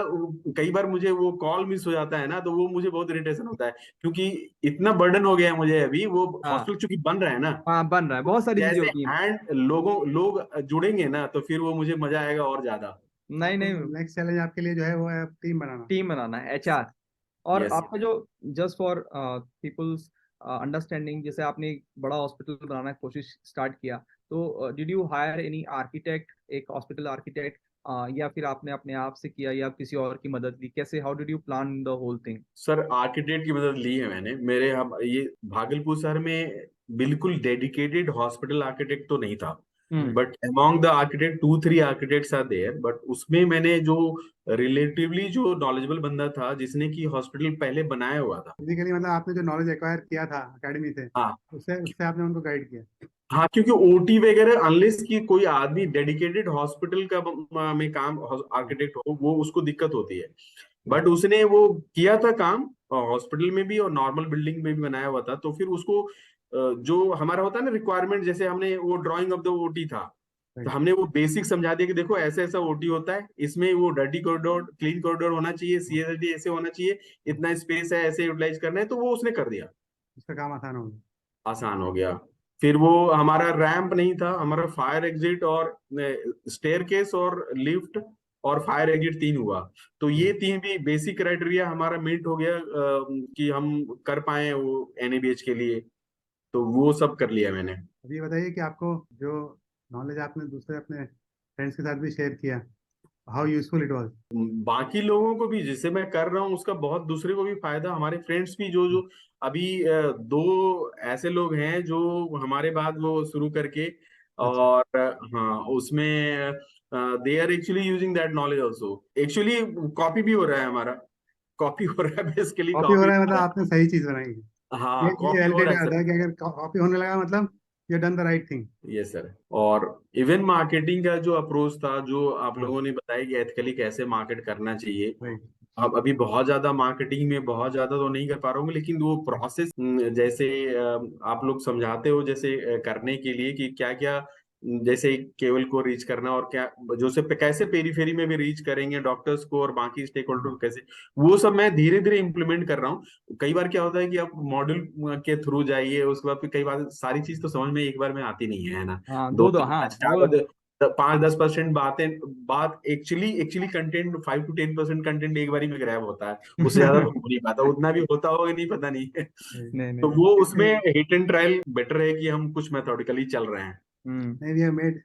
कई बार मुझे वो कॉल मिस हो जाता है ना, तो वो मुझे बहुत इरिटेशन होता है, क्योंकि इतना बर्डन हो गया है मुझे अभी। वो हाँ हॉस्पिटल चूंकि बन रहा है ना, हाँ, बन रहा है, तो बहुत सारी चीजें जैसे होती हैं। हैंड लोग जुड़ेंगे ना, तो फिर वो मुझे मजा आएगा और ज्यादा। नहीं अब नहीं, नेक्स्ट चैलेंज आपके लिए जो है वो है टीम बनाना। टीम बनाना है, एचआर। और यस। आपका जो, जस्ट फॉर पीपल्स अंडरस्टैंडिंग, जैसे आपने एक बड़ा हॉस्पिटल बनाना की कोशिश स्टार्ट किया, तो did you hire any architect, एक हॉस्पिटल आर्किटेक्ट, या फिर आपने अपने आप से किया, या किसी और की मदद ली, कैसे, how did you plan the whole thing. Sir architect की मदद ली है मैंने। मेरे हम ये भागलपुर शहर में बिल्कुल डेडिकेटेड हॉस्पिटल आर्किटेक्ट तो नहीं था। But among the architect 2-3 architects are there, but उसमें मैंने जो रिलेटिवली जो नॉलेजेबल बंदा था जिसने की हॉस्पिटल पहले बनाया हुआ था। बेसिकली मतलब आपने जो नॉलेज एक्वायर किया था एकेडमी से, हाँ उससे उससे आपने उनको गाइड किया। हाँ, क्योंकि ओटी वगैरह अनलेस की कोई आदमी डेडिकेटेड हॉस्पिटल का में काम आर्किटेक्ट हो, वो उसको दिक्कत होती है। बट उसने वो किया था काम हॉस्पिटल में भी और नॉर्मल बिल्डिंग में भी बनाया हुआ था, तो फिर उसको जो हमारा होता है ना रिक्वायरमेंट, जैसे हमने वो ड्राइंग ऑफ द ओटी था, तो हमने वो बेसिक समझा दिया कि देखो ऐसा ऐसा ओटी होता है, इसमें वो डर्टी कॉरिडोर क्लीन कॉरिडोर होना चाहिए, सीएसडी ऐसे होना चाहिए, इतना स्पेस है ऐसे यूटिलाइज करना है, तो वो उसने कर दिया, उसका काम आसान हो गया। आसान हो गया। फिर वो हमारा रैंप नहीं था, हमारा फायर एग्जिट और स्टेयरकेस और लिफ्ट और फायर एग्जिट 3 हुआ, तो ये 3 भी बेसिक क्राइटेरिया हमारा मीट हो गया कि हम कर पाए वो एनएबीएच के लिए, तो वो सब कर लिया मैंने। अब ये बताइए कि आपको जो नॉलेज आपने दूसरे अपने फ्रेंड्स के साथ भी शेयर किया, हाउ यूजफुल इट वाज। बाकी लोगों को भी जिससे मैं कर रहा हूँ उसका बहुत दूसरे को भी फायदा, हमारे फ्रेंड्स भी जो जो अभी 2 ऐसे लोग हैं जो हमारे बाद वो शुरू करके, अच्छा, और हाँ उसमें they are actually using that knowledge also, actually copy भी हो रहा है हमारा, कॉपी हो रहा है बेसिकली, कॉपी हो कॉपी रहा है हो मतलब रहा आपने सही चीज बनाई है। है, हाँ ये कॉपी हो वैलिडेट रहा है आता सर। है कि अगर कॉपी होने लगा मतलब you done the right thing. Yes sir. और इवन मार्केटिंग का जो अप्रोच था, जो आप हाँ, लोगों ने बताया कि एथिकली कैसे मार्केट करना चाहिए, राइट। अब अभी बहुत ज्यादा मार्केटिंग में बहुत ज्यादा तो नहीं कर पा रहा हूँ, लेकिन वो प्रोसेस जैसे आप लोग समझाते हो जैसे करने के लिए कि क्या क्या, जैसे केवल को रीच करना और क्या जो से कैसे पेरीफेरी में भी रीच करेंगे डॉक्टर्स को और बाकी स्टेक होल्डर को कैसे, वो सब मैं धीरे धीरे इंप्लीमेंट कर रहा हूँ। कई बार क्या होता है कि आप मॉड्यूल के थ्रू जाइए, उसके बाद फिर कई बार सारी चीज तो समझ में एक बार में आती नहीं है ना, हाँ, दो दो तीन हाँ वो 5-10% बात actually actually content 5 to 10% content एक बारी में ग्रैब होता है, उससे ज्यादा तो हो नहीं पाता, उतना भी होता होगा नहीं पता नहीं है। नहीं तो नहीं। वो उसमें हिट एंड ट्रायल बेटर है कि हम कुछ मेथोडिकली चल रहे हैं। हम्म। नहीं, we have made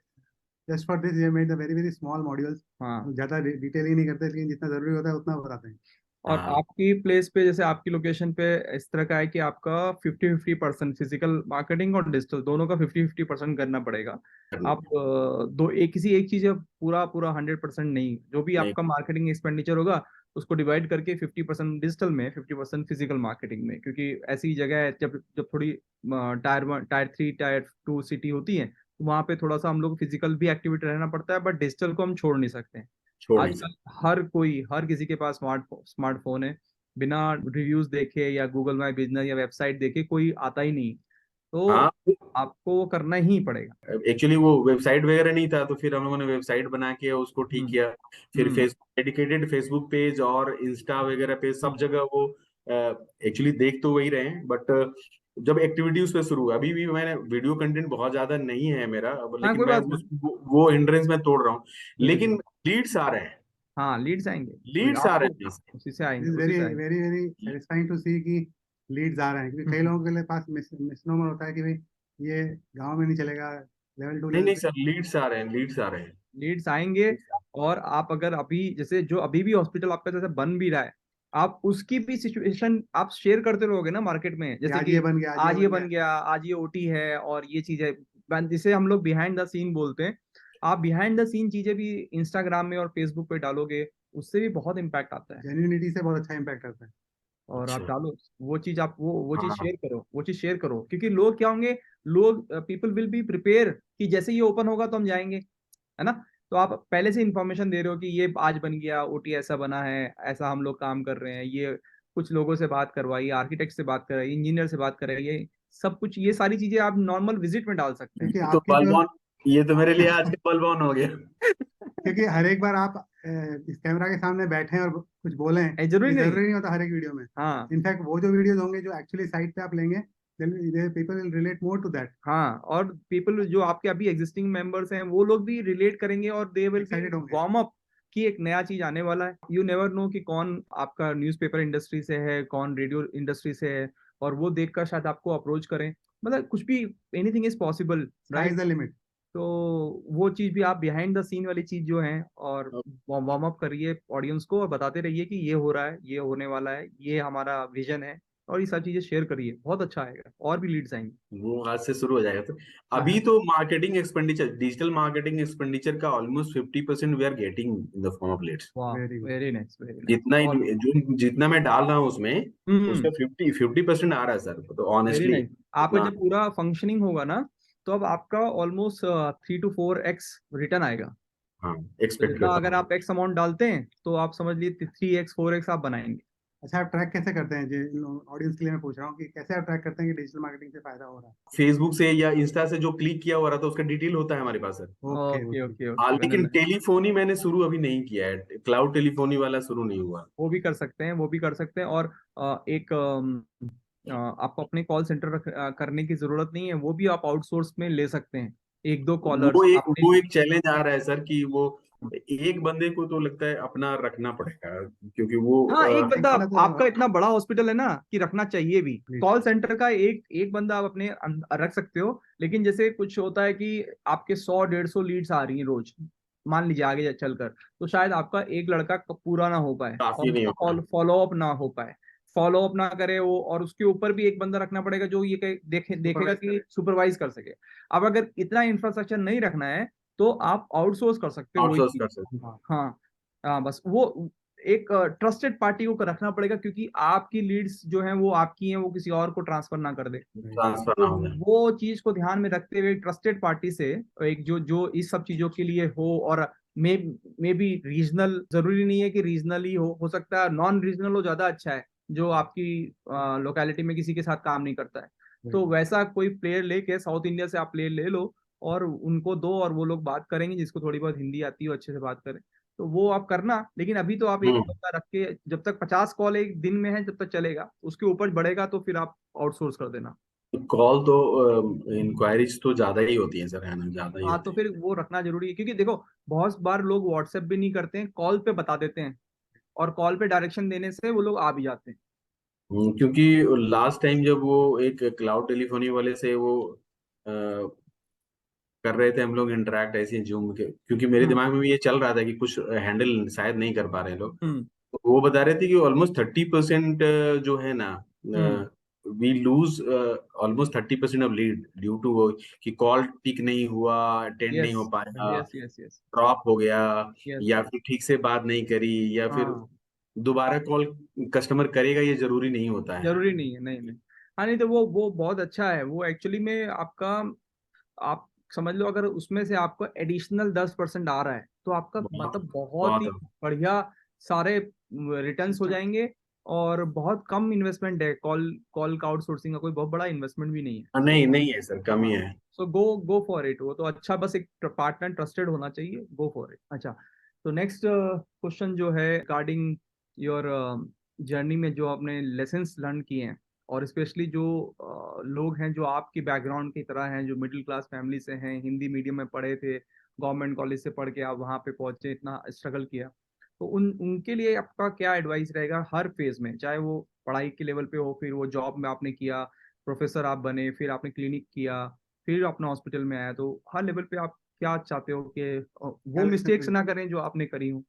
just for this we have made the very very small modules. हाँ, ज्यादा डिटेल ही नहीं करते, लेकिन जितना जरूरी होता है उतना बताते हैं। और हाँ आपकी प्लेस पे जैसे आपकी लोकेशन पे इस तरह का है कि आपका 50-50% फिजिकल मार्केटिंग और डिजिटल दोनों का 50-50% करना पड़ेगा। करना आप दो एक किसी एक चीज पूरा पूरा 100% नहीं, जो भी नहीं। आपका मार्केटिंग एक्सपेंडिचर होगा उसको डिवाइड करके 50% डिजिटल में 50% फिजिकल मार्केटिंग में, क्योंकि ऐसी जगह है जब जब थोड़ी टायर 3 टायर 2 सिटी होती है तो वहाँ पे थोड़ा सा हम लोग फिजिकल भी एक्टिविटी रहना पड़ता है, बट डिजिटल को हम छोड़ नहीं सकते। छोड़ नहीं आजकल हर किसी के पास स्मार्टफोन है, बिना रिव्यूज देखे या गूगल माई बिजनेस या वेबसाइट देखे कोई आता ही नहीं, तो सकते। आपको वो करना ही पड़ेगा। एक्चुअली वो वेबसाइट वगैरह नहीं था, तो फिर हम लोगों ने वेबसाइट बना के उसको ठीक हम्म। किया। फिर हम्म। फेसबुक डेडिकेटेड फेसबुक पेज और इंस्टा वगैरह पे सब हम्म। जगह वो एक्चुअली देख तो वही रहे हैं, बट जब एक्टिविटी उस पे शुरू हुआ, अभी भी मैंने वीडियो कंटेंट बहुत ज्यादा नहीं है मेरा अब, हाँ, लेकिन कोई मैं बात नहीं। वो हिंड्रेंस में तोड़ रहा हूँ, बिल्कुल। लेकिन लीड्स आ रहे हैं, हाँ, लीड्स आएंगे, कोई लीड्स आ आपको रहे हैं। उसी से इट आएंगे, इज उसी वेरी से आएंगे। वेरी वेरी सेटिस्फाइंग टू सी कि लीड्स आ रहे हैं, क्योंकि कई हम्म। लोगों के लिए पास मिसनोमर होता है कि भाई ये गांव में नहीं चलेगा, लेवल 2 नहीं लेवल नहीं 3। सर, लीड्स आ रहे हैं, लीड्स आ रहे हैं। लीड्स आएंगे। और आप अगर अभी जैसे जो अभी भी हॉस्पिटल आपका जैसे बन भी रहा है, आप उसकी भी सिचुएशन आप शेयर करते रहोगे ना मार्केट में, कि जैसे आज ये कि बन गया, आज ये आज ये बन गया। बन गया, आज ये ओटी है और ये चीज है, जिसे हम लोग बिहाइंड द सीन बोलते हैं। आप बिहाइंड द सीन चीजें भी इंस्टाग्राम में और फेसबुक पे डालोगे, उससे भी बहुत इम्पैक्ट आता है। जेन्युइनिटी से बहुत अच्छा इम्पैक्ट आता है। और आप अच्छा। डालो वो चीज, आप वो चीज हाँ शेयर करो, वो चीज शेयर करो, क्योंकि लोग क्या होंगे, लोग पीपल विल बी प्रिपेयर कि जैसे ये ओपन होगा तो हम जाएंगे, है ना। तो आप पहले से इंफॉर्मेशन दे रहे हो कि ये आज बन गया, ओटी ऐसा बना है, ऐसा हम लोग काम कर रहे हैं, ये कुछ लोगों से बात करवाइए, आर्किटेक्ट से बात कराइए, इंजीनियर से बात कराइए, सब कुछ ये सारी चीजें आप नॉर्मल विजिट में डाल सकते हैं। क्योंकि ये तो आपकी जो बलवान, ये तो मेरे लिए आज के बलवान हो गया। क्योंकि हर एक बार आप इस कैमरा के सामने बैठे और कुछ बोलें, जरूरी ये नहीं। जरूरी नहीं होता हर एक वीडियो में। हाँ। इनफैक्ट वो जो वीडियोस होंगे जो एक्चुअली साइट पे आप लेंगे, people will relate more to that, हाँ, और पीपल जो आपके अभी एग्जिस्टिंग मेंबर्स हैं वो लोग भी रिलेट करेंगे और दे विल बी एक्साइटेड होंगे। वार्म अप कि एक नया चीज आने वाला है। यू नेवर नो कि कौन आपका न्यूज़पेपर इंडस्ट्री से है, कौन रेडियो इंडस्ट्री से है, और वो देखकर शायद आपको अप्रोच करें, मतलब कुछ भी, anything is possible, sky is right. The limit. तो वो चीज भी आप बिहाइंड द सीन वाली चीज जो है, और वार्म अप करिए ऑडियंस को और बताते रहिए कि ये हो रहा है, ये होने वाला है, ये हमारा विजन है, और ये सारी चीजें शेयर करिए, बहुत अच्छा आएगा और भी लीड्स आएंगे। वो आज से शुरू हो जाएगा। तो हाँ अभी तो marketing expenditure, digital marketing expenditure का almost 50% we are getting in the form of leads. वाह, very good. Very nice, very nice. जितना और जो जितना मैं डाल रहा हूँ उसमें, उसका 50% आ रहा है सर, तो वेरी ऑनेस्टली नाइस। आपका उतना। जब पूरा फंक्शनिंग होगा ना, तो अब आपका ऑलमोस्ट 3 to 4x रिटर्न आएगा। हाँ, तो एक्सपेक्ट जितना करता अगर हूँ। आप एक्स अमाउंट डालते हैं तो आप समझ लीजिए 3x 4x आप बनाएंगे। अच्छा, आप ट्रैक कैसे करते हैं जी? ऑडियंस के लिए मैं पूछ रहा हूँ कि कैसे आप ट्रैक करते हैं कि डिजिटल मार्केटिंग से फायदा हो रहा है? फेसबुक से या इंस्टा से जो क्लिक किया हुआ रहा था उसका डिटेल होता है हमारे पास sir. Okay okay okay. Okay हाँ, ओके, लेकिन टेलीफोनी मैंने शुरू अभी नहीं किया है, क्लाउड टेलीफोनी वाला शुरू नहीं हुआ। वो भी कर सकते हैं, वो भी कर सकते हैं। और एक आपको अपने कॉल सेंटर करने की जरूरत नहीं है, वो भी आप आउटसोर्स में ले सकते हैं। एक दो कॉलर्स आपने। वो एक चैलेंज आ रहा है सर कि वो एक बंदे को तो लगता है अपना रखना पड़ेगा, क्योंकि वो हाँ, एक एक बंदा। बंदा आपका तो इतना बड़ा हॉस्पिटल है ना कि रखना चाहिए भी। प्लीज। कॉल सेंटर का एक एक बंदा आप अपने रख सकते हो, लेकिन जैसे कुछ होता है कि आपके 100-150 लीड्स आ रही हैं रोज, मान लीजिए आगे चलकर, तो शायद आपका एक लड़का पूरा ना हो पाए और काफी नहीं उसका होता। फॉलो अप ना हो पाए, फॉलो अप ना करे वो, और उसके ऊपर भी एक बंदा रखना पड़ेगा जो ये देखेगा कि सुपरवाइज कर सके। अब अगर इतना इंफ्रास्ट्रक्चर नहीं रखना है तो आप आउटसोर्स कर सकते हो वही आउटसोर्स चीज। कर सकते हाँ। हाँ। हाँ, बस वो एक ट्रस्टेड पार्टी को रखना पड़ेगा, क्योंकि आपकी लीड्स जो हैं वो आपकी हैं, वो किसी और को ट्रांसफर ना कर दे। right। ट्रांसफर तो ना हो जाए। वो चीज को ध्यान में रखते हुए ट्रस्टेड पार्टी से, एक जो जो इस सब चीजों के लिए हो, और मे मे बी रीजनल, जरूरी नहीं है कि रीजनल ही हो सकता है नॉन रीजनल हो, ज्यादा अच्छा है, जो आपकी लोकेलिटी में किसी के साथ काम नहीं करता है। तो वैसा कोई प्लेयर लेके, साउथ इंडिया से आप प्लेयर ले लो और उनको दो, और वो लोग बात करेंगे, जिसको थोड़ी बहुत हिंदी आती हो अच्छे से बात करें, तो वो आप करना। लेकिन अभी तो आप एक हम्म। बंदा रख के, जब तक 50 कॉल एक दिन में है जब तक चलेगा, उसके ऊपर बढ़ेगा तो फिर आप आउटसोर्स कर देना। कॉल तो इंक्वायरीज तो ज्यादा ही होती है सर, है ना, ज्यादा ही हाँ, होती तो है। फिर वो रखना जरूरी है, क्योंकि देखो बहुत बार लोग व्हाट्सएप भी नहीं करते हैं, कॉल पे बता देते हैं, और कॉल पे डायरेक्शन देने से वो लोग आ भी जाते हैं। क्योंकि लास्ट टाइम जब वो एक क्लाउड टेलीफोनी वाले से वो कर रहे थे हम लोग इंटरेक्ट ऐसे जूम के, क्योंकि मेरे हम्म दिमाग में भी ये चल रहा था कि कुछ हैंडल शायद नहीं कर पा रहे हैं लोग। हम्म तो वो बता रहे थे कि ऑलमोस्ट 30% जो है ना, hmm. We lose almost 30% of lead due to वो, कि कॉल पिक नहीं हुआ, अटेंड नहीं यस हो पाया, यस यस यस ड्रॉप हो गया, यस। या फिर ठीक से बात नहीं करी, या फिर हाँ, दोबारा कॉल कस्टमर करेगा, ये जरूरी नहीं होता है। जरूरी नहीं है, नहीं नहीं। हाँ, नहीं तो वो बहुत अच्छा है, वो एक्चुअली में आपका, आप समझ लो अगर उसमें से आपको एडिशनल 10% आ रहा है तो आपका बहुत मतलब बहुत ही बहुत बढ़िया सारे रिटर्न्स हो जाएंगे। और बहुत कम इन्वेस्टमेंट है, कॉल कॉल का आउटसोर्सिंग का कोई बहुत बड़ा इन्वेस्टमेंट भी नहीं है। नहीं नहीं है सर, कम ही हाँ, है। सो गो गो फॉर इट। वो तो अच्छा, बस एक पार्टनर ट्रस्टेड होना चाहिए, गो फॉर इट। अच्छा, तो नेक्स्ट क्वेश्चन जो है रिगार्डिंग योर जर्नी में जो आपने लेसन्स लर्न किए हैं, और स्पेशली जो लोग हैं जो आपकी बैकग्राउंड की तरह हैं, जो मिडिल क्लास फैमिली से हैं, हिंदी मीडियम में पढ़े थे, गवर्नमेंट कॉलेज से पढ़ के आप वहाँ पे पहुंचे, इतना स्ट्रगल किया, तो उन उनके लिए आपका क्या एडवाइस रहेगा हर फेज में, चाहे वो पढ़ाई के लेवल पे हो, फिर वो जॉब में आपने किया, प्रोफेसर आप बने, फिर आपने क्लिनिक किया, फिर अपना हॉस्पिटल में आया, तो हर लेवल पे आप क्या चाहते हो कि क्या वो मिस्टेक्स लेसन ना करें जो आपने करी हो।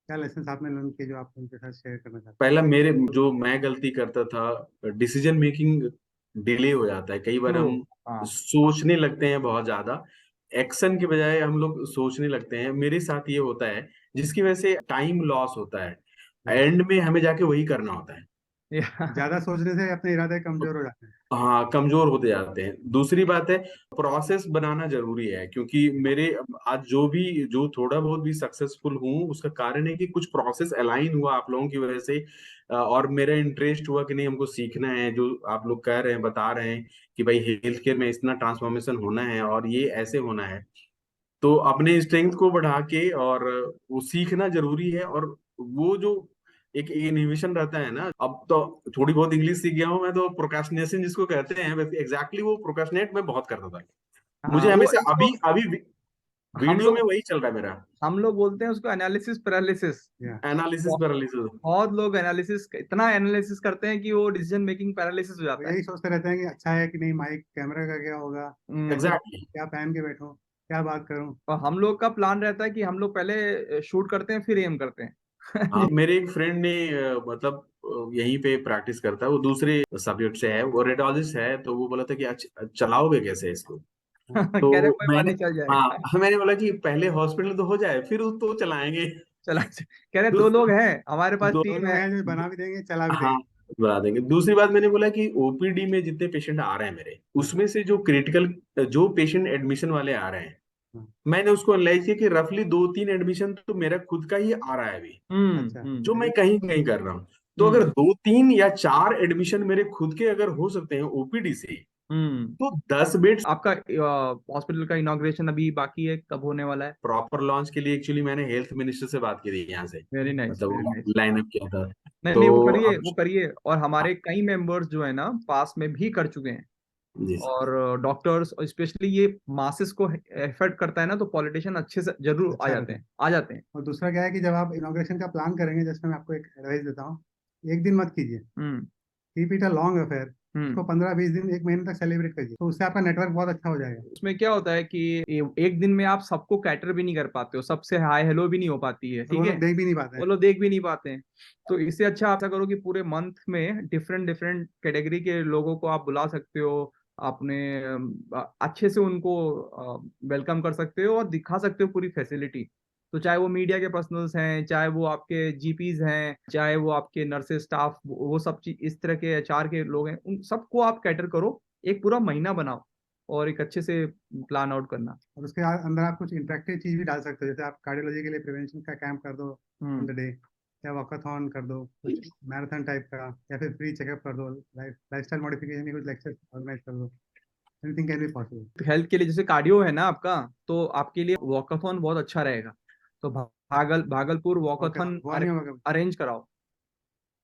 क्या लेसन आपने लर्न किए जो आप उनके साथ शेयर करना चाहते पहला मेरे जो मैं गलती करता था, डिसीजन मेकिंग डिले हो जाता है कई बार, स्लो। हम हाँ। सोचने लगते हैं बहुत ज्यादा, एक्शन के बजाय हम लोग सोचने लगते हैं, मेरे साथ ये होता है, जिसकी वजह से टाइम लॉस होता है, हैं? एंड में हमें जाके वही करना होता है। ज्यादा सोचने से अपने इरादे कमजोर हो जाते हैं। हाँ, कमजोर होते जाते हैं। दूसरी बात है, प्रोसेस बनाना जरूरी है, क्योंकि मेरे आज जो थोड़ा बहुत भी सक्सेसफुल हूँ, उसका कारण है कि कुछ प्रोसेस अलाइन हुआ आप लोगों की वजह से, और मेरा इंटरेस्ट हुआ कि नहीं, हमको सीखना है, जो आप लोग कह रहे हैं, बता रहे हैं कि भाई हेल्थ केयर में इतना ट्रांसफॉर्मेशन होना है और ये ऐसे होना है, तो अपने स्ट्रेंथ को बढ़ा के और वो सीखना जरूरी है। और वो जो एक इनहिबिशन रहता है ना, अब तो थोड़ी बहुत इंग्लिश सीख गया हूँ मैं, तो प्रोक्रास्टिनेशन जिसको कहते हैं, एग्जैक्टली वो प्रोक्रास्टिनेट मैं बहुत करता था। हाँ, मुझे वो हमेशा इसको अभी अभी हम वीडियो में लोग वही चल रहा है मेरा, हम लोग बोलते हैं उसको एनालिसिस पैरालिसिस। या एनालिसिस पैरालिसिस। बहुत लोग एनालिसिस, इतना एनालिसिस करते हैं कि वो डिसीजन मेकिंग पैरालिसिस हो वो जाता है। यही सोचते रहते हैं कि अच्छा है कि नहीं, माइक कैमरा का क्या होगा, कैसे एग्जैक्टली। क्या पहन के बैठूं, क्या बात करूं। और हम लोग का प्लान रहता है कि हम लोग पहले शूट करते हैं फिर एम करते हैं। हाँ, मेरे एक फ्रेंड ने मतलब यहीं पे प्रैक्टिस करता है, वो दूसरे सब्जेक्ट से है, वो रेडियोलॉजिस्ट है। तो वो बोला था कि अच्छा चलाओगे कैसे इसको? तो कह रहे कोई बात मैंने, नहीं, चल हाँ जाएगा। मैंने बोला कि पहले हॉस्पिटल तो हो जाए फिर तो चलाएंगे। चला, कह रहे दो दूस- लोग हैं हमारे पास, दो, दो टीम लोग है। हैं जो बना भी देंगे, चला भी हाँ देंगे। बना देंगे। दूसरी बात मैंने बोला कि ओपीडी में जितने पेशेंट आ रहे हैं मेरे, उसमें से जो क्रिटिकल, जो पेशेंट एडमिशन वाले आ रहे हैं, हाँ, मैंने उसको एनालाइज किया कि रफली 2-3 एडमिशन तो मेरा खुद का ही आ रहा है अभी, अच्छा, जो मैं कहीं कहीं कर रहा हूँ। तो हम्म अगर 2-3 या 4 एडमिशन मेरे खुद के अगर हो सकते हैं ओपीडी से, हम्म। तो 10 बेड आपका हॉस्पिटल का इनॉग्रेशन अभी बाकी है, कब होने वाला है? प्रॉपर लॉन्च के लिए एक्चुअली मैंने हेल्थ मिनिस्टर से बात की थी यहाँ से, वेरी नाइस, मतलब वेरी वो नाइस। लाइन अप किया था। नहीं तो नहीं, वो करिए, अब वो करिए। और हमारे कई मेंबर्स जो है ना पास में भी कर चुके हैं। जी और डॉक्टर्स, और स्पेशली ये मासेस को एफर्ट करता है ना, तो पॉलिटिशियन अच्छे से जरूर आ अच्छा जाते रहता है। हैं, आ जाते हैं। और दूसरा क्या है कि जब आप इनॉग्रेशन का प्लान करेंगे, जैसे मैं आपको एक एडवाइस देता हूँ, एक दिन मत कीजिए, hmm keep it a long affair. Hmm. उसको 15-20 दिन, एक महीने तक सेलिब्रेट करिए, तो उससे आपका नेटवर्क बहुत अच्छा हो जाएगा। उसमें क्या होता है कि एक दिन में आप सबको कैटर भी नहीं कर पाते हो, सबसे हाय हेलो भी नहीं हो पाती है, और वो ठीक लोग है। देख भी नहीं पाते वो हैं। लोग देख भी नहीं पाते हैं। तो इससे अच्छा आप ऐसा करो कि पूरे मंथ में डिफरेंट डिफरेंट कैटेगरी के लोगों को आप बुला सकते हो। आपने अच्छे से उनको वेलकम कर सकते हो और दिखा सकते हो पूरी फैसिलिटी। तो चाहे वो मीडिया के पर्सनल्स हैं, चाहे वो आपके जीपीज हैं, चाहे वो आपके नर्सेस स्टाफ, वो सब चीज, इस तरह के एचआर के लोग हैं, उन सबको आप कैटर करो। एक पूरा महीना बनाओ और एक अच्छे से प्लान आउट करना। और उसके अंदर आप कुछ इंटरेक्टिव चीज भी डाल सकते हो, जैसे आप कार्डियोलॉजी के लिए प्रिवेंशन का कैंप कर दो ऑन हम्म द डे, या वॉकाथॉन कर दो, कुछ मैराथन टाइप का, या फिर फ्री चेकअप कर दो, लाइफस्टाइल मॉडिफिकेशन के कुछ लेक्चर ऑर्गेनाइज कर दो। Anything can be possible. तो हेल्थ के लिए जैसे कार्डियो है ना आपका, तो आपके लिए वॉकाथॉन बहुत अच्छा रहेगा। तो भागलपुर वॉकाथॉन हुआ नहीं होगा कभी। अरेंज कराओ।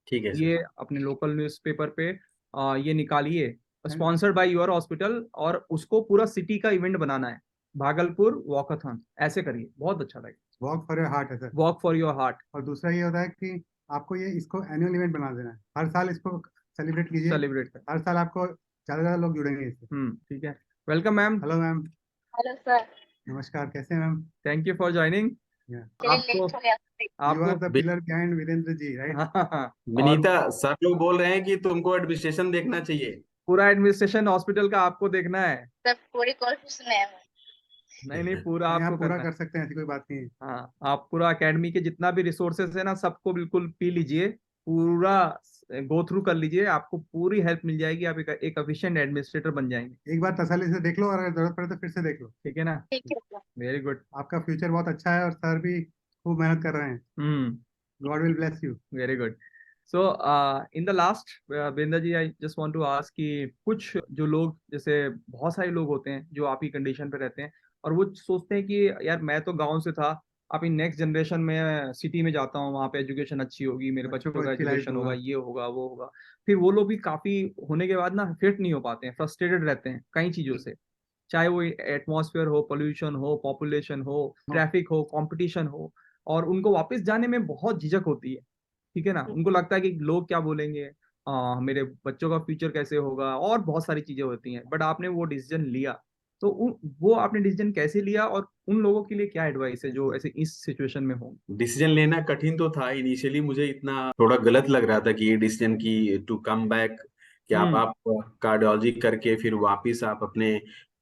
ठीक है सर। ये अपने लोकल न्यूज़पेपर पे ये निकालिए, And sponsored by your hospital, और उसको पूरा सिटी का इवेंट बनाना है। भागलपुर वॉकाथॉन ऐसे करिए, बहुत अच्छा रहेगा। वॉक फॉर योर हार्ट है sir. Walk for your heart. और दूसरा ये होता है कि आपको ये इसको एनुअल इवेंट बना देना है, हर साल इसको सेलिब्रेट कीजिए। सेलिब्रेट कर। हर साल आपको ज़्यादा से ज़्यादा लोग जुड़ेंगे इससे। ठीक है। Welcome ma'am. Hello ma'am. Hello sir. नमस्कार, कैसे हैं ma'am? Thank you for joining. चलिए आपको लेट हो गया। यू आर आपको the pillar behind Virendra ji, right? हाँ हाँ हाँ। और विनीता, सर लोग बोल रहे हैं कि तुमको एडमिनिस्ट्रेशन देखना चाहिए। पूरा एडमिनिस्ट्रेशन हॉस्पिटल का आपको देखना है। सब पूरी कोशिश में है। नहीं नहीं, पूरा नहीं, आप आपको पूरा करना है। कर सकते हैं, ऐसी कोई बात नहीं है। हाँ, आप पूरा एकेडमी के जितना भी रिसोर्सेस है ना, सबको बिल्कुल पी लीजिए, पूरा गो थ्रू कर लीजिए, आपको पूरी हेल्प मिल जाएगी, आप एक एफिशिएंट एडमिनिस्ट्रेटर बन जाएंगे। एक बार तसल्ली से देख लो, और अगर जरूरत पड़े तो फिर से देख लो। ठीक है ना? ठीक है सर। Very good. आपका फ्यूचर बहुत अच्छा है, और सर भी खूब मेहनत कर रहे हैं। Hmm. God will bless you. Very good. So in the last, Binder ji, I just want to ask कि कुछ जो लोग, जैसे बहुत सारे लोग होते हैं जो आप ही कंडीशन पे रहते हैं, और वो सोचते हैं कि यार मैं तो गांव से था, अभी नेक्स्ट जनरेशन में सिटी में जाता हूँ, वहाँ पे एजुकेशन अच्छी होगी, मेरे बच्चों को बच्चों का अच्छी लाइफ एजुकेशन होगा, दूंगा। ये होगा वो होगा। फिर वो लोग भी काफी होने के बाद ना फिट नहीं हो पाते हैं, फ्रस्ट्रेटेड रहते हैं कई चीजों से। चाहे वो एटमॉस्फेयर हो, पोल्यूशन हो, पॉपुलेशन हो, ट्रैफिक हो, कंपटीशन हो, और उनको वापस जाने में बहुत झिझक होती है। ठीक है ना? उनको लगता है कि लोग क्या बोलेंगे, मेरे बच्चों का फ्यूचर कैसे होगा, और बहुत सारी चीजें होती हैं। बट आपने वो डिसीजन लिया, तो वो आपने डिसीजन कैसे लिया, और उन लोगों के लिए क्या एडवाइस है जो ऐसे इस सिचुएशन में हो? डिसीजन लेना कठिन तो था इनिशियली, मुझे इतना थोड़ा गलत लग रहा था कि ये डिसीजन की टू कम बैक, कि हम्म आप कार्डियोलॉजी करके फिर वापस आप अपने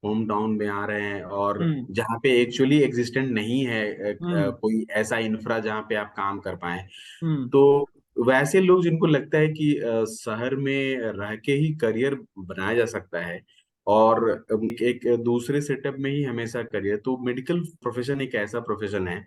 होम टाउन में आ रहे हैं, और हम्म जहाँ पे एक्चुअली एग्जिस्टेंट नहीं है हम्म कोई ऐसा इंफ्रा जहाँ पे आप काम कर पाए। हम्म तो वैसे लोग जिनको लगता है कि शहर में रह के ही करियर बनाया जा सकता है, और एक दूसरे सेटअप में ही हमेशा करियर, तो मेडिकल प्रोफेशन एक ऐसा प्रोफेशन है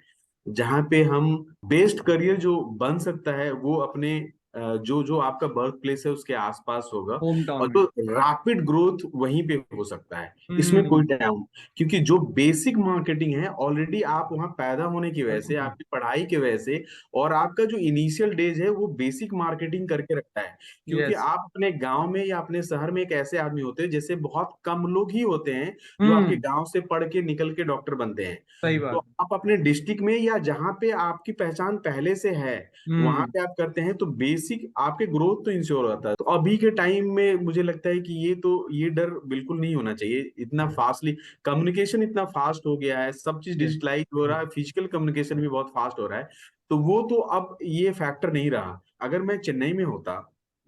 जहाँ पे हम बेस्ट करियर जो बन सकता है वो अपने जो जो आपका बर्थ प्लेस है उसके आसपास होगा, होम टाउन और में। तो रैपिड ग्रोथ वहीं पे हो सकता है। इसमें कोई हम्म। डाउट, क्योंकि जो बेसिक मार्केटिंग है ऑलरेडी आप वहाँ पैदा होने की वजह से, आपकी पढ़ाई की वजह से, और आपका जो इनिशियल डेज है वो बेसिक मार्केटिंग करके रखता है। क्योंकि यस। आप अपने गांव में या अपने शहर में एक ऐसे आदमी होते हैं, जैसे बहुत कम लोग ही होते हैं जो आपके हम्म। गांव से पढ़ के निकल के डॉक्टर बनते हैं। सही तो बात। आप अपने डिस्ट्रिक्ट में या जहाँ पे आपकी पहचान पहले से है, वहां हम्म पे आप करते हैं, तो बेसिक बेसिक आपके ग्रोथ तो इंश्योर होता है। तो अभी के टाइम में मुझे लगता है कि ये डर बिल्कुल नहीं होना चाहिए। इतना फास्टली कम्युनिकेशन इतना फास्ट हो गया है, सब चीज डिजिटलाइज हो रहा है, फिजिकल कम्युनिकेशन भी बहुत फास्ट हो रहा है। तो वो तो अब ये फैक्टर नहीं रहा। अगर मैं चेन्नई में होता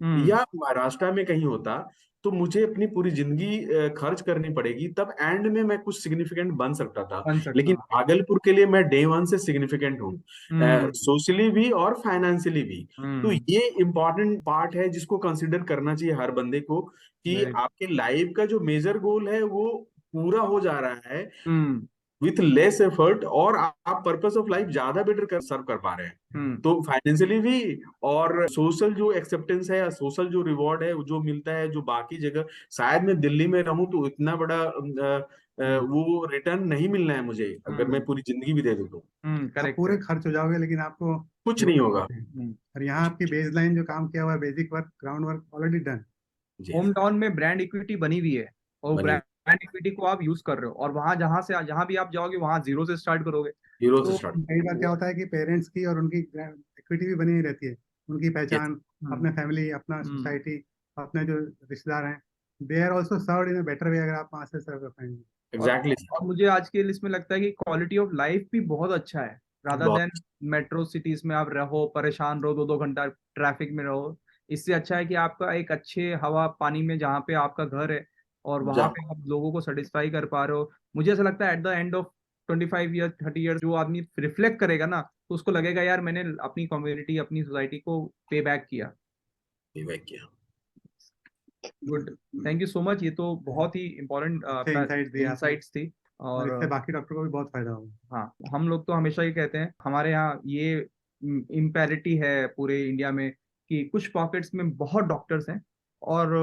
या महाराष्ट्र में कहीं होता तो मुझे अपनी पूरी जिंदगी खर्च करनी पड़ेगी, तब एंड में मैं कुछ सिग्निफिकेंट बन सकता था। बन सकता लेकिन भागलपुर के लिए मैं डे वन से सिग्निफिकेंट हूँ, हम्म सोशली भी और फाइनेंशियली भी। तो हम्म ये इम्पोर्टेंट पार्ट है जिसको कंसिडर करना चाहिए हर बंदे को, कि वेरी आपके लाइफ का जो मेजर गोल है वो पूरा हो जा रहा है हम्म विथ लेस एफर्ट, और आप पर्पस ऑफ लाइफ ज्यादा बेटर कर सर्व कर पा रहे हैं। हम्म तो फाइनेंशियली भी, और सोशल जो एक्सेप्टेंस है, सोशल जो रिवॉर्ड है जो मिलता है, जो बाकी जगह शायद मैं दिल्ली में रहूं तो इतना बड़ा वो रिटर्न नहीं मिलना है मुझे, अगर मैं पूरी जिंदगी भी दे दूं तो आप करेक्ट पूरे करेक्ट खर्च हो जाओगे लेकिन आपको कुछ वो नहीं नहीं होगा। मिलते। और यहाँ आपकी बेस लाइन जो काम किया हुआ है, basic work, ground work already done. जी होम टाउन में ब्रांड इक्विटी बनी हुई है और बनी ब्रांड इक्विटी को आप यूज कर रहे हो, और वहां जहां भी आप जाओगे वहां जीरो से स्टार्ट करोगे। जीरो से तो स्टार्ट। कई बार क्या होता है कि पेरेंट्स की और उनकी इक्विटी भी बनी ही रहती है, उनकी यस। पहचान, हम्म अपने फैमिली, अपना हम्म सोसाइटी, अपने जो रिश्तेदार हैं, they are also serve in a better way अगर आप वहाँ से सर्व कर पाएंगे। और एग्जैक्टली। और मुझे आज के लिस्ट में लगता है कि क्वालिटी ऑफ लाइफ भी बहुत अच्छा है, रादर बहुत। देन मेट्रो सिटीज में आप रहो, परेशान रहो, 2-2 घंटा ट्रैफिक में रहो। इससे अच्छा है कि आपका एक अच्छे हवा पानी में जहाँ पे आपका घर है और वहां जा पे आप लोगों को सेटिस्फाई कर पा रहे हो। मुझे ऐसा लगता है at the end of 25 year 30 year जो आदमी रिफ्लेक्ट करेगा ना, तो उसको लगेगा यार मैंने अपनी कम्युनिटी अपनी सोसाइटी को पे बैक किया। किया। Good, thank you so much, ये तो बहुत ही अच्छे इम्पोर्टेंट इंसाइट दिए आपने, इंसाइट्स थी। और और इससे बाकी डॉक्टर को भी बहुत फायदा होगा। हाँ, हम लोग तो हमेशा ही कहते हैं हमारे यहाँ ये इम्पैरिटी है पूरे इंडिया में कि कुछ पॉकेट्स में बहुत डॉक्टर्स हैं और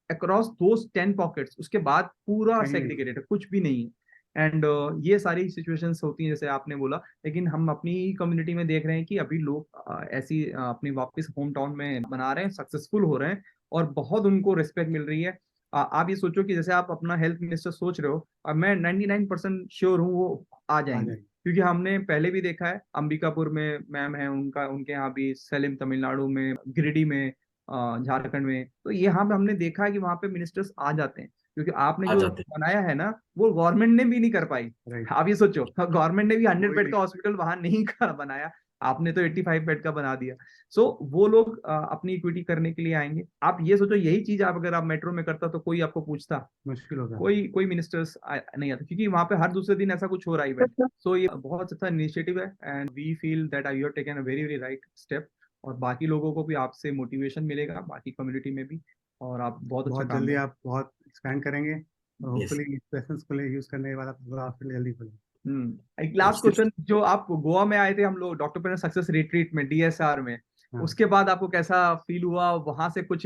अक्रॉस दोस 10 पॉकेट्स उसके बाद पूरा कहीं नहीं। सेग्रीगेटेड है, कुछ भी नहीं है। एंड ये सारी सिचुएशंस होती हैं जैसे आपने बोला, लेकिन हम अपनी कम्युनिटी में देख रहे हैं कि अभी लोग ऐसी अपनी वापस होम टाउन में बना रहे हैं, सक्सेसफुल हो रहे हैं और बहुत उनको रिस्पेक्ट मिल रही है। आप ये सोचो कि जैसे आप अपना हेल्थ मिनिस्टर सोच रहे हो, अब मैं 99% श्योर हूँ वो आ आ जाएंगे, जाएगी। क्योंकि हमने पहले भी देखा है अंबिकापुर में मैम है उनका, उनके यहाँ भी सलेम तमिलनाडु में, गिरिडीह में, झारखंड में, तो यहाँ पे हमने देखा है कि वहाँ पे मिनिस्टर्स आ जाते हैं, क्योंकि आपने आ जो जाते बनाया है ना वो गवर्नमेंट ने भी नहीं कर पाई। राइट। आप ये सोचो गवर्नमेंट ने भी 100 बेड वही का हॉस्पिटल वहां नहीं बनाया, आपने तो 85 बेड का बना दिया। सो वो लोग अपनी इक्विटी करने के लिए आएंगे। आप ये सोचो यही चीज आप अगर आप मेट्रो में करता तो कोई आपको पूछता? मुश्किल होगा। कोई कोई मिनिस्टर्स नहीं आते, क्योंकि वहां पे हर दूसरे दिन ऐसा कुछ हो रहा है इवेंट। सो ये बहुत अच्छा इनिशिएटिव है and we feel that you have taken a very very right step. और बाकी लोगों को भी आपसे मोटिवेशन मिलेगा, बाकी कम्युनिटी में भी, और आप बहुत अच्छा बहुत काम जल्दी करें। आप बहुत एक्सपैंड करेंगे और यस। होपफुली इस लेसन्स को यूज करने वाला पूरा हॉस्पिटल जल्दी खुले। एक लास्ट सिर्फ क्वेश्चन, जो आप गोवा में आए थे हम लोग डॉक्टर पेन सक्सेस रिट्रीट में डीएसआर में, हाँ, उसके बाद आपको कैसा फील हुआ वहां से? कुछ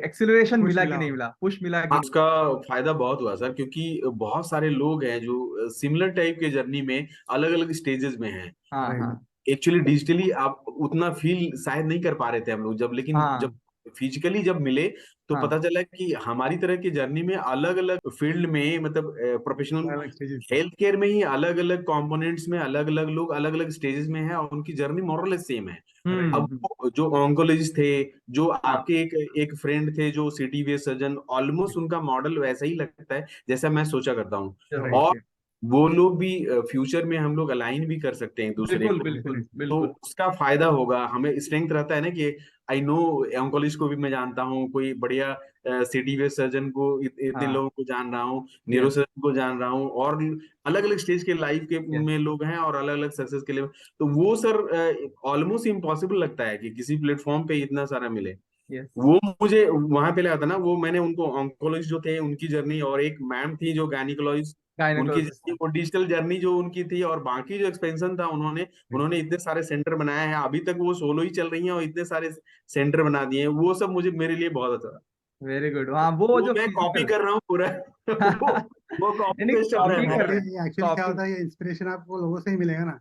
एक्सिलरेशन खुश मिला कि मिला नहीं हो। मिला, पुश मिला कि नहीं? उसका फायदा बहुत हुआ सर, क्योंकि बहुत सारे लोग हैं जो सिमिलर टाइप के जर्नी में अलग अलग स्टेजेस में हैं। हाँ राइट। हाँ एक्चुअली डिजिटली आप उतना फील शायद नहीं कर पा रहे थे हम लोग जब, लेकिन जब हाँ फिजिकली जब मिले तो हाँ पता चला कि हमारी तरह की जर्नी में अलग अलग फील्ड में, मतलब प्रोफेशनल अलग स्टेजेस पे। हेल्थ केयर में ही अलग अलग कंपोनेंट्स में अलग अलग लोग अलग अलग स्टेजेस में हैं, और उनकी जर्नी मोरलेस सेम है। अब हम्म। जो ऑन्कोलॉजिस्ट थे, जो हाँ आपके एक एक फ्रेंड थे जो सिटी वेस्ट सर्जन, ऑलमोस्ट उनका मॉडल वैसा ही लगता है जैसा मैं सोचा करता हूँ। राइट। और वो लोग भी फ्यूचर में हम लोग अलाइन भी कर सकते हैं एक दूसरे बिल्कुल को, बिल्कुल डेफिनेटली। तो बिल्कुल। उसका फायदा होगा हमें। स्ट्रेंथ रहता है ना कि आई नो ऑन्कोलॉजिस्ट को भी मैं जानता हूँ, कोई बढ़िया सिटी वेस्ट सर्जन को इतने हाँ लोगों को जान रहा हूँ, न्यूरो यस सर्जन को जान रहा हूँ, और अलग अलग स्टेज के लाइफ के यस में लोग हैं और अलग अलग सक्सेस के लिए। तो वो सर ऑलमोस्ट इम्पॉसिबल लगता है कि किसी प्लेटफॉर्म पे इतना सारा मिले। यस। वो मुझे वहां पे लगा था ना, वो मैंने उनको ऑन्कोलॉजिस्ट जो थे उनकी जर्नी, और एक मैम थी जो गायनिकोलॉजिस्ट, उनकी गायनेकोलॉजिस्ट। जर्नी, वो डिजिटल जर्नी जो उनकी थी, और बाकी जो एक्सपेंशन था, उन्होंने उन्होंने इतने सारे सेंटर बनाए हैं, अभी तक वो सोलो ही चल रही हैं और इतने सारे सेंटर बना दिए हैं। वो सब मुझे, मेरे लिए बहुत अच्छा था। Very good. हाँ वो वो जो मैं कॉपी फिजिकल कर रहा हूँ पूरा वो नहीं कॉपी नहीं, पेस्ट चल रहा है कॉपी मेरा। कर कॉपी रहे हैं, एक्चुअली क्या कॉपी। होता है, ये इंस्पिरेशन आपको लोगों से ही मिलेगा ना,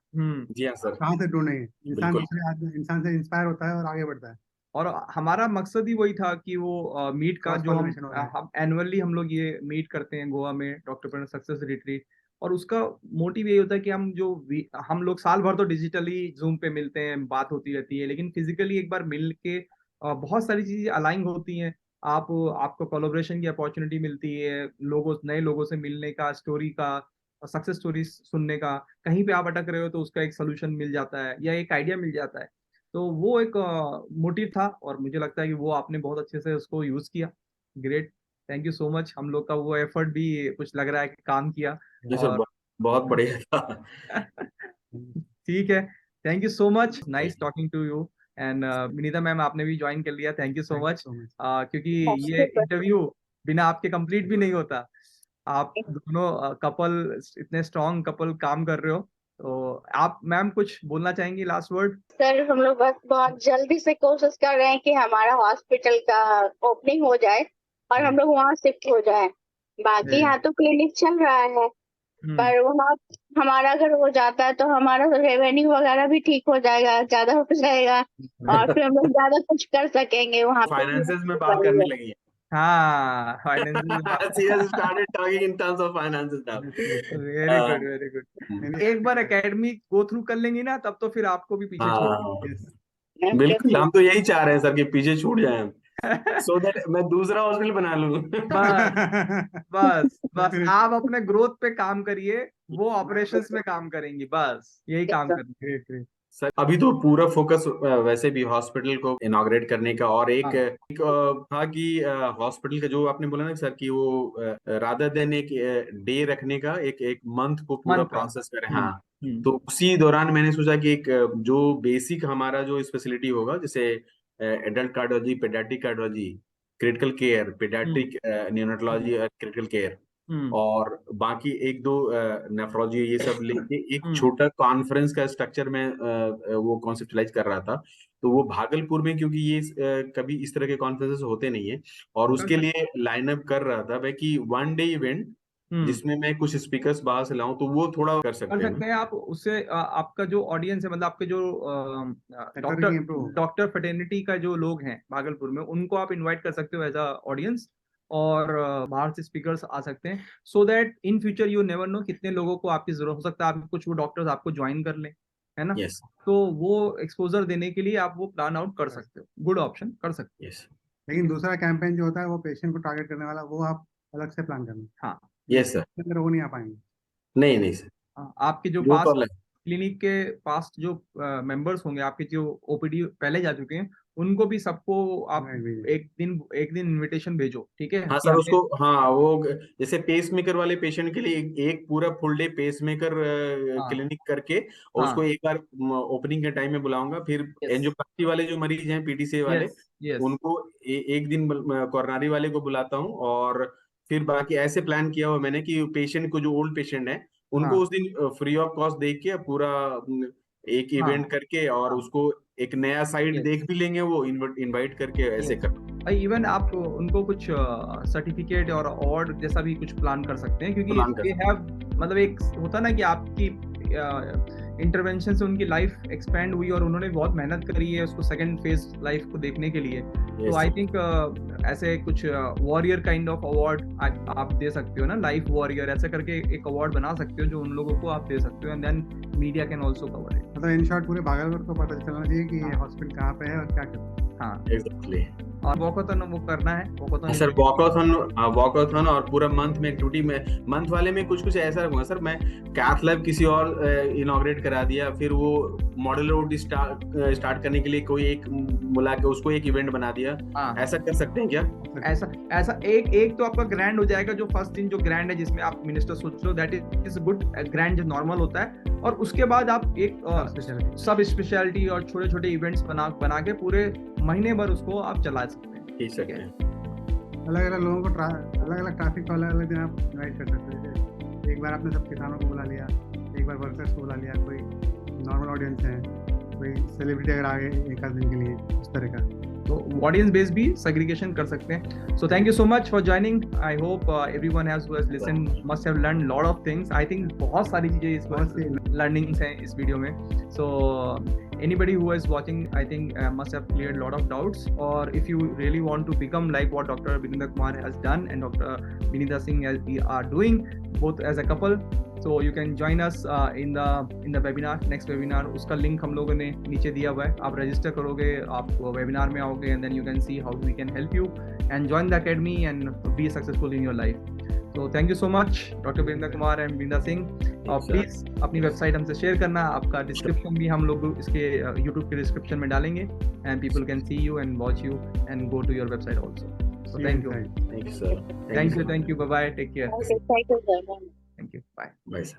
जी हाँ सर। कहाँ से ढूंढेंगे। इंसान बिल्कुल। दूसरे आदमी इंसान से इंस्पायर होता है और आगे बढ़ता है। और हमारा मकसद ही वही था कि वो मीट का क्रॉस जो पॉलिनेशन हो रहा है। हम एनुअली हम लोग ये मीट करते हैं गोवा में डॉक्टर प्रणव सक्सेस रिट्रीट, और उसका मोटिव यही होता है कि हम लोग साल भर तो डिजिटली जूम पे मिलते हैं, बात होती रहती है, लेकिन फिजिकली एक बार मिल के बहुत सारी चीजें अलाइन होती हैं। आपको कोलैबोरेशन की अपॉर्चुनिटी मिलती है, नए लोगों से मिलने का, स्टोरी का, सक्सेस स्टोरी सुनने का। कहीं पे आप अटक रहे हो तो उसका एक सोल्यूशन मिल जाता है या एक आइडिया मिल जाता है। तो वो एक मोटिव था और मुझे लगता है कि वो आपने बहुत अच्छे से उसको यूज किया। Great, thank you so much. हम लोग का वो एफर्ट भी कुछ लग रहा है कि काम किया। जी सर, और बहुत बढ़िया था। ठीक है, thank you so much, nice talking to you. And Vinita ma'am, आपने भी ज्वाइन कर लिया, थैंक यू सो मच। क्योंकि ये इंटरव्यू बिना आपके कंप्लीट भी नहीं होता। आप दोनों कपल, इतने स्ट्रॉन्ग कपल काम कर रहे हो। तो आप मैम कुछ बोलना चाहेंगी, लास्ट वर्ड? सर हम लोग बस बहुत जल्दी से कोशिश कर रहे हैं कि हमारा हॉस्पिटल का ओपनिंग हो जाए और हम लोग वहाँ शिफ्ट हो जाए। बाकी यहाँ तो क्लिनिक चल रहा है, पर वहाँ हमारा अगर हो जाता है तो हमारा रेवेन्यू वगैरह भी ठीक हो जाएगा, ज्यादा हो जाएगा और फिर हम लोग ज्यादा कुछ कर सकेंगे वहाँ पे। फाइनेंसेस में बात करने लगी है। हाँ, financial. She has started talking in terms of finances now. Very good, very good. एक बार एकेडमी गो थ्रू कर लेंगी ना, तब तो फिर आपको भी पीछे छोड़ हाँ, देंगे। बिल्कुल, हम तो यही चाह रहे हैं सर कि पीछे छूट जाए हम, सो दैट मैं दूसरा हॉस्पिटल बना लूं। बस बस आप अपने ग्रोथ पे काम करिए, वो ऑपरेशंस में काम करेंगी, बस यही काम करेंगे। सर अभी तो पूरा फोकस वैसे भी हॉस्पिटल को इनॉग्रेट करने का, और एक था कि हॉस्पिटल का जो आपने बोला ना सर कि वो रादर देन एक डे रखने का, एक मंथ को पूरा प्रोसेस करें। हाँ, तो उसी दौरान मैंने सोचा कि एक जो बेसिक हमारा जो स्पेशलिटी होगा, जैसे adult cardiology, paediatric cardiology, critical care, paediatric neonatology और क्रिटिकल केयर, और बाकी एक दो नेफ्रोलॉजी, ये सब लेके एक छोटा कॉन्फ्रेंस का स्ट्रक्चर में वो कॉन्सेप्टलाइज कर रहा था। तो वो भागलपुर में, क्योंकि ये कभी इस तरह के कॉन्फ्रेंसेस होते नहीं है, और उसके लिए लाइनअप कर रहा था भाई कि 1 डे इवेंट जिसमें मैं कुछ स्पीकर्स बाहर से लाऊं, तो वो थोड़ा कर सकते हैं आप उससे। आपका जो ऑडियंस है, मतलब आपके जो डॉक्टर फेटर्निटी का जो लोग हैं भागलपुर में, उनको आप इनवाइट कर सकते हो एज अ ऑडियंस, और बाहर से स्पीकर्स आ सकते हैं, so that in future you never know कितने लोगों को आपकी जरूरत हो सकता है, आप कुछ वो डॉक्टर्स आपको ज्वाइन कर लें, है ना? yes. तो वो एक्सपोजर देने के लिए आप वो प्लान आउट कर सकते हो, गुड ऑप्शन कर सकते हो। yes. लेकिन दूसरा कैंपेन जो होता है वो पेशेंट को टारगेट करने वाला, वो आप अलग से प्लान करना। हाँ, यस सर, वो नहीं आ पाएंगे। नहीं सर, आपके जो पास क्लिनिक के पास जो मेंबर्स होंगे, आपके जो ओपीडी पहले जा चुके हैं, उनको भी सबको आप एक दिन इनविटेशन भेजो, ठीक है? हाँ सर, उसको, हाँ, वो जैसे पेस मेकर वाले पेशेंट के लिए एक पूरा full day pacemaker clinic करके, और उसको एक बार ओपनिंग के टाइम में बुलाऊंगा। फिर एंजियोप्लास्टी वाले जो मरीज हैं, पीडीसी वाले, उनको एक दिन कोरोनरी वाले को बुलाता हूँ, और फिर बाकी ऐसे प्लान किया हुआ मैंने कि पेशेंट को, जो ओल्ड पेशेंट है, उनको उस दिन फ्री ऑफ कॉस्ट देख के पूरा एक इवेंट करके, और उसको एक नया साइड देख भी लेंगे, वो इनवाइट करके ऐसे कर। इवन आप उनको कुछ सर्टिफिकेट और अवार्ड जैसा भी कुछ प्लान कर सकते हैं, क्योंकि दे हैव, मतलब एक होता ना कि आपकी इंटरवेंशन से उनकी लाइफ एक्सपेंड हुई और उन्होंने बहुत मेहनत करी है उसको सेकंड फेज लाइफ को देखने के लिए। तो आई थिंक ऐसे कुछ वॉरियर काइंड ऑफ अवार्ड आप दे सकते हो ना, लाइफ वॉरियर ऐसे करके एक अवार्ड बना सकते हो जो उन लोगों को आप दे सकते हो, and then media can also cover it. मतलब इन शॉर्ट पूरे भागलपुर को पता चलना चाहिए कि ये हॉस्पिटल कहाँ पे है और क्या करता है। हाँ, एग्जैक्टली। और वॉकथॉन वो करना है, वॉकथॉन सर, वॉकथॉन और पूरा मंथ में एक्टिविटी में, मंथ वाले में कुछ ऐसा रखूंगा सर। मैं कैथ लैब किसी और इनॉग्रेट करा दिया, फिर वो मॉडल रोड स्टार्ट करने के लिए कोई एक बुला के उसको एक इवेंट बना दिया। ऐसा कर सकते हैं क्या? ऐसा एक तो आपका ग्रैंड हो जाएगा, जो फर्स्ट दिन जो ग्रैंड है जिसमें आप मिनिस्टर सोच लो, दैट इज गुड ग्रैंड जो नॉर्मल होता है, और उसके बाद आप एक सब स्पेशलिटी और छोटे छोटे इवेंट्स बना के पूरे महीने भर उसको आप चला सकते हैं। ठीक है, अलग अलग लोगों को अलग अलग ट्रैफिक को अलग अलग दिन आप इनवाइट कर सकते हैं। एक बार आपने सब किसानों को बुला लिया, एक बार वर्कर्स को बुला लिया, कोई नॉर्मल ऑडियंस है, कोई सेलिब्रिटी अगर आ गए एक आध दिन के लिए, उस तरह का, तो ऑडियंस बेस भी सेग्रीगेशन कर सकते हैं। So thank you so much for joining. I hope everyone has listen must have learn lot of things. I think बहुत सारी चीजें इस लर्निंग्स हैं इस वीडियो में। सो anybody who is watching, I think must have cleared a lot of doubts, or if you really want to become like what Dr. Vinender Kumar has done and Dr. Vinita Singh are doing, both as a couple, So you can join us in the webinar, next webinar. उसका link हम लोगों ने नीचे दिया हुआ है. आप register करोगे, आप webinar में आओगे, and then you can see how we can help you and join the academy and be successful in your life. So thank you so much, Dr. Virendra Kumar and Vrinda Singh. Please अपनी website हमसे share करना. आपका description भी हम लोग इसके YouTube के description में डालेंगे, and people can see you and watch you and go to your website also. So thank you. Thank you, sir. Thank you. Bye bye. Take care. Okay, thank you, sir. Thank you. Bye. Bye, sir.